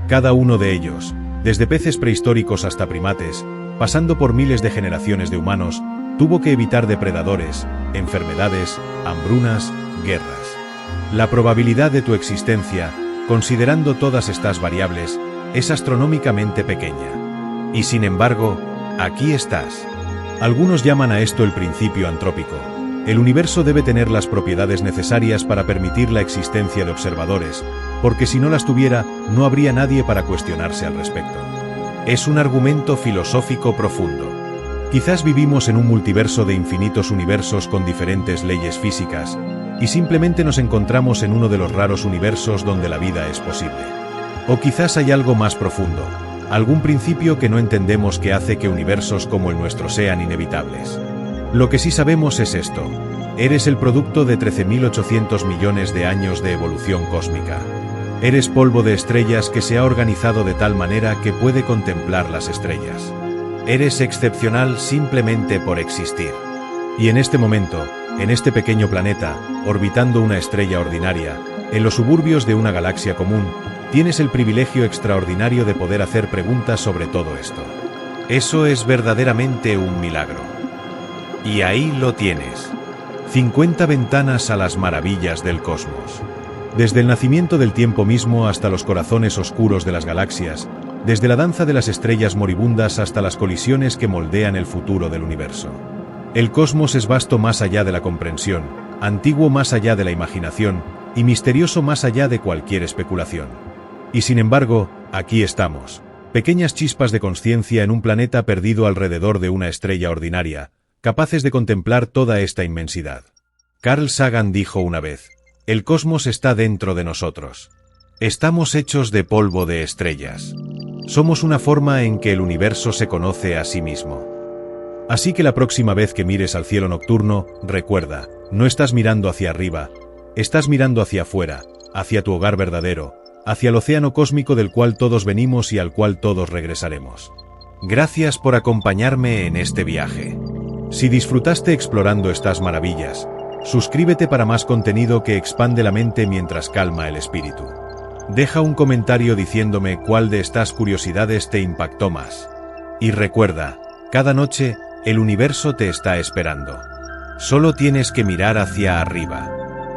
Cada uno de ellos, desde peces prehistóricos hasta primates, pasando por miles de generaciones de humanos, tuvo que evitar depredadores, enfermedades, hambrunas, guerras. La probabilidad de tu existencia, considerando todas estas variables, es astronómicamente pequeña. Y sin embargo, aquí estás. Algunos llaman a esto el principio antrópico. El universo debe tener las propiedades necesarias para permitir la existencia de observadores, porque si no las tuviera, no habría nadie para cuestionarse al respecto. Es un argumento filosófico profundo. Quizás vivimos en un multiverso de infinitos universos con diferentes leyes físicas, y simplemente nos encontramos en uno de los raros universos donde la vida es posible. O quizás hay algo más profundo, algún principio que no entendemos que hace que universos como el nuestro sean inevitables. Lo que sí sabemos es esto: eres el producto de 13.800 millones de años de evolución cósmica. Eres polvo de estrellas que se ha organizado de tal manera que puede contemplar las estrellas. Eres excepcional simplemente por existir. Y en este momento, en este pequeño planeta, orbitando una estrella ordinaria, en los suburbios de una galaxia común, tienes el privilegio extraordinario de poder hacer preguntas sobre todo esto. Eso es verdaderamente un milagro. Y ahí lo tienes. 50 ventanas a las maravillas del cosmos. Desde el nacimiento del tiempo mismo hasta los corazones oscuros de las galaxias, desde la danza de las estrellas moribundas hasta las colisiones que moldean el futuro del universo. El cosmos es vasto más allá de la comprensión, antiguo más allá de la imaginación, y misterioso más allá de cualquier especulación. Y sin embargo, aquí estamos, pequeñas chispas de conciencia en un planeta perdido alrededor de una estrella ordinaria, capaces de contemplar toda esta inmensidad. Carl Sagan dijo una vez: el cosmos está dentro de nosotros. Estamos hechos de polvo de estrellas. Somos una forma en que el universo se conoce a sí mismo. Así que la próxima vez que mires al cielo nocturno, recuerda, no estás mirando hacia arriba, estás mirando hacia afuera, hacia tu hogar verdadero, hacia el océano cósmico del cual todos venimos y al cual todos regresaremos. Gracias por acompañarme en este viaje. Si disfrutaste explorando estas maravillas, suscríbete para más contenido que expande la mente mientras calma el espíritu. Deja un comentario diciéndome cuál de estas curiosidades te impactó más. Y recuerda, cada noche, el universo te está esperando. Solo tienes que mirar hacia arriba.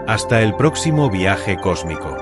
Hasta el próximo viaje cósmico.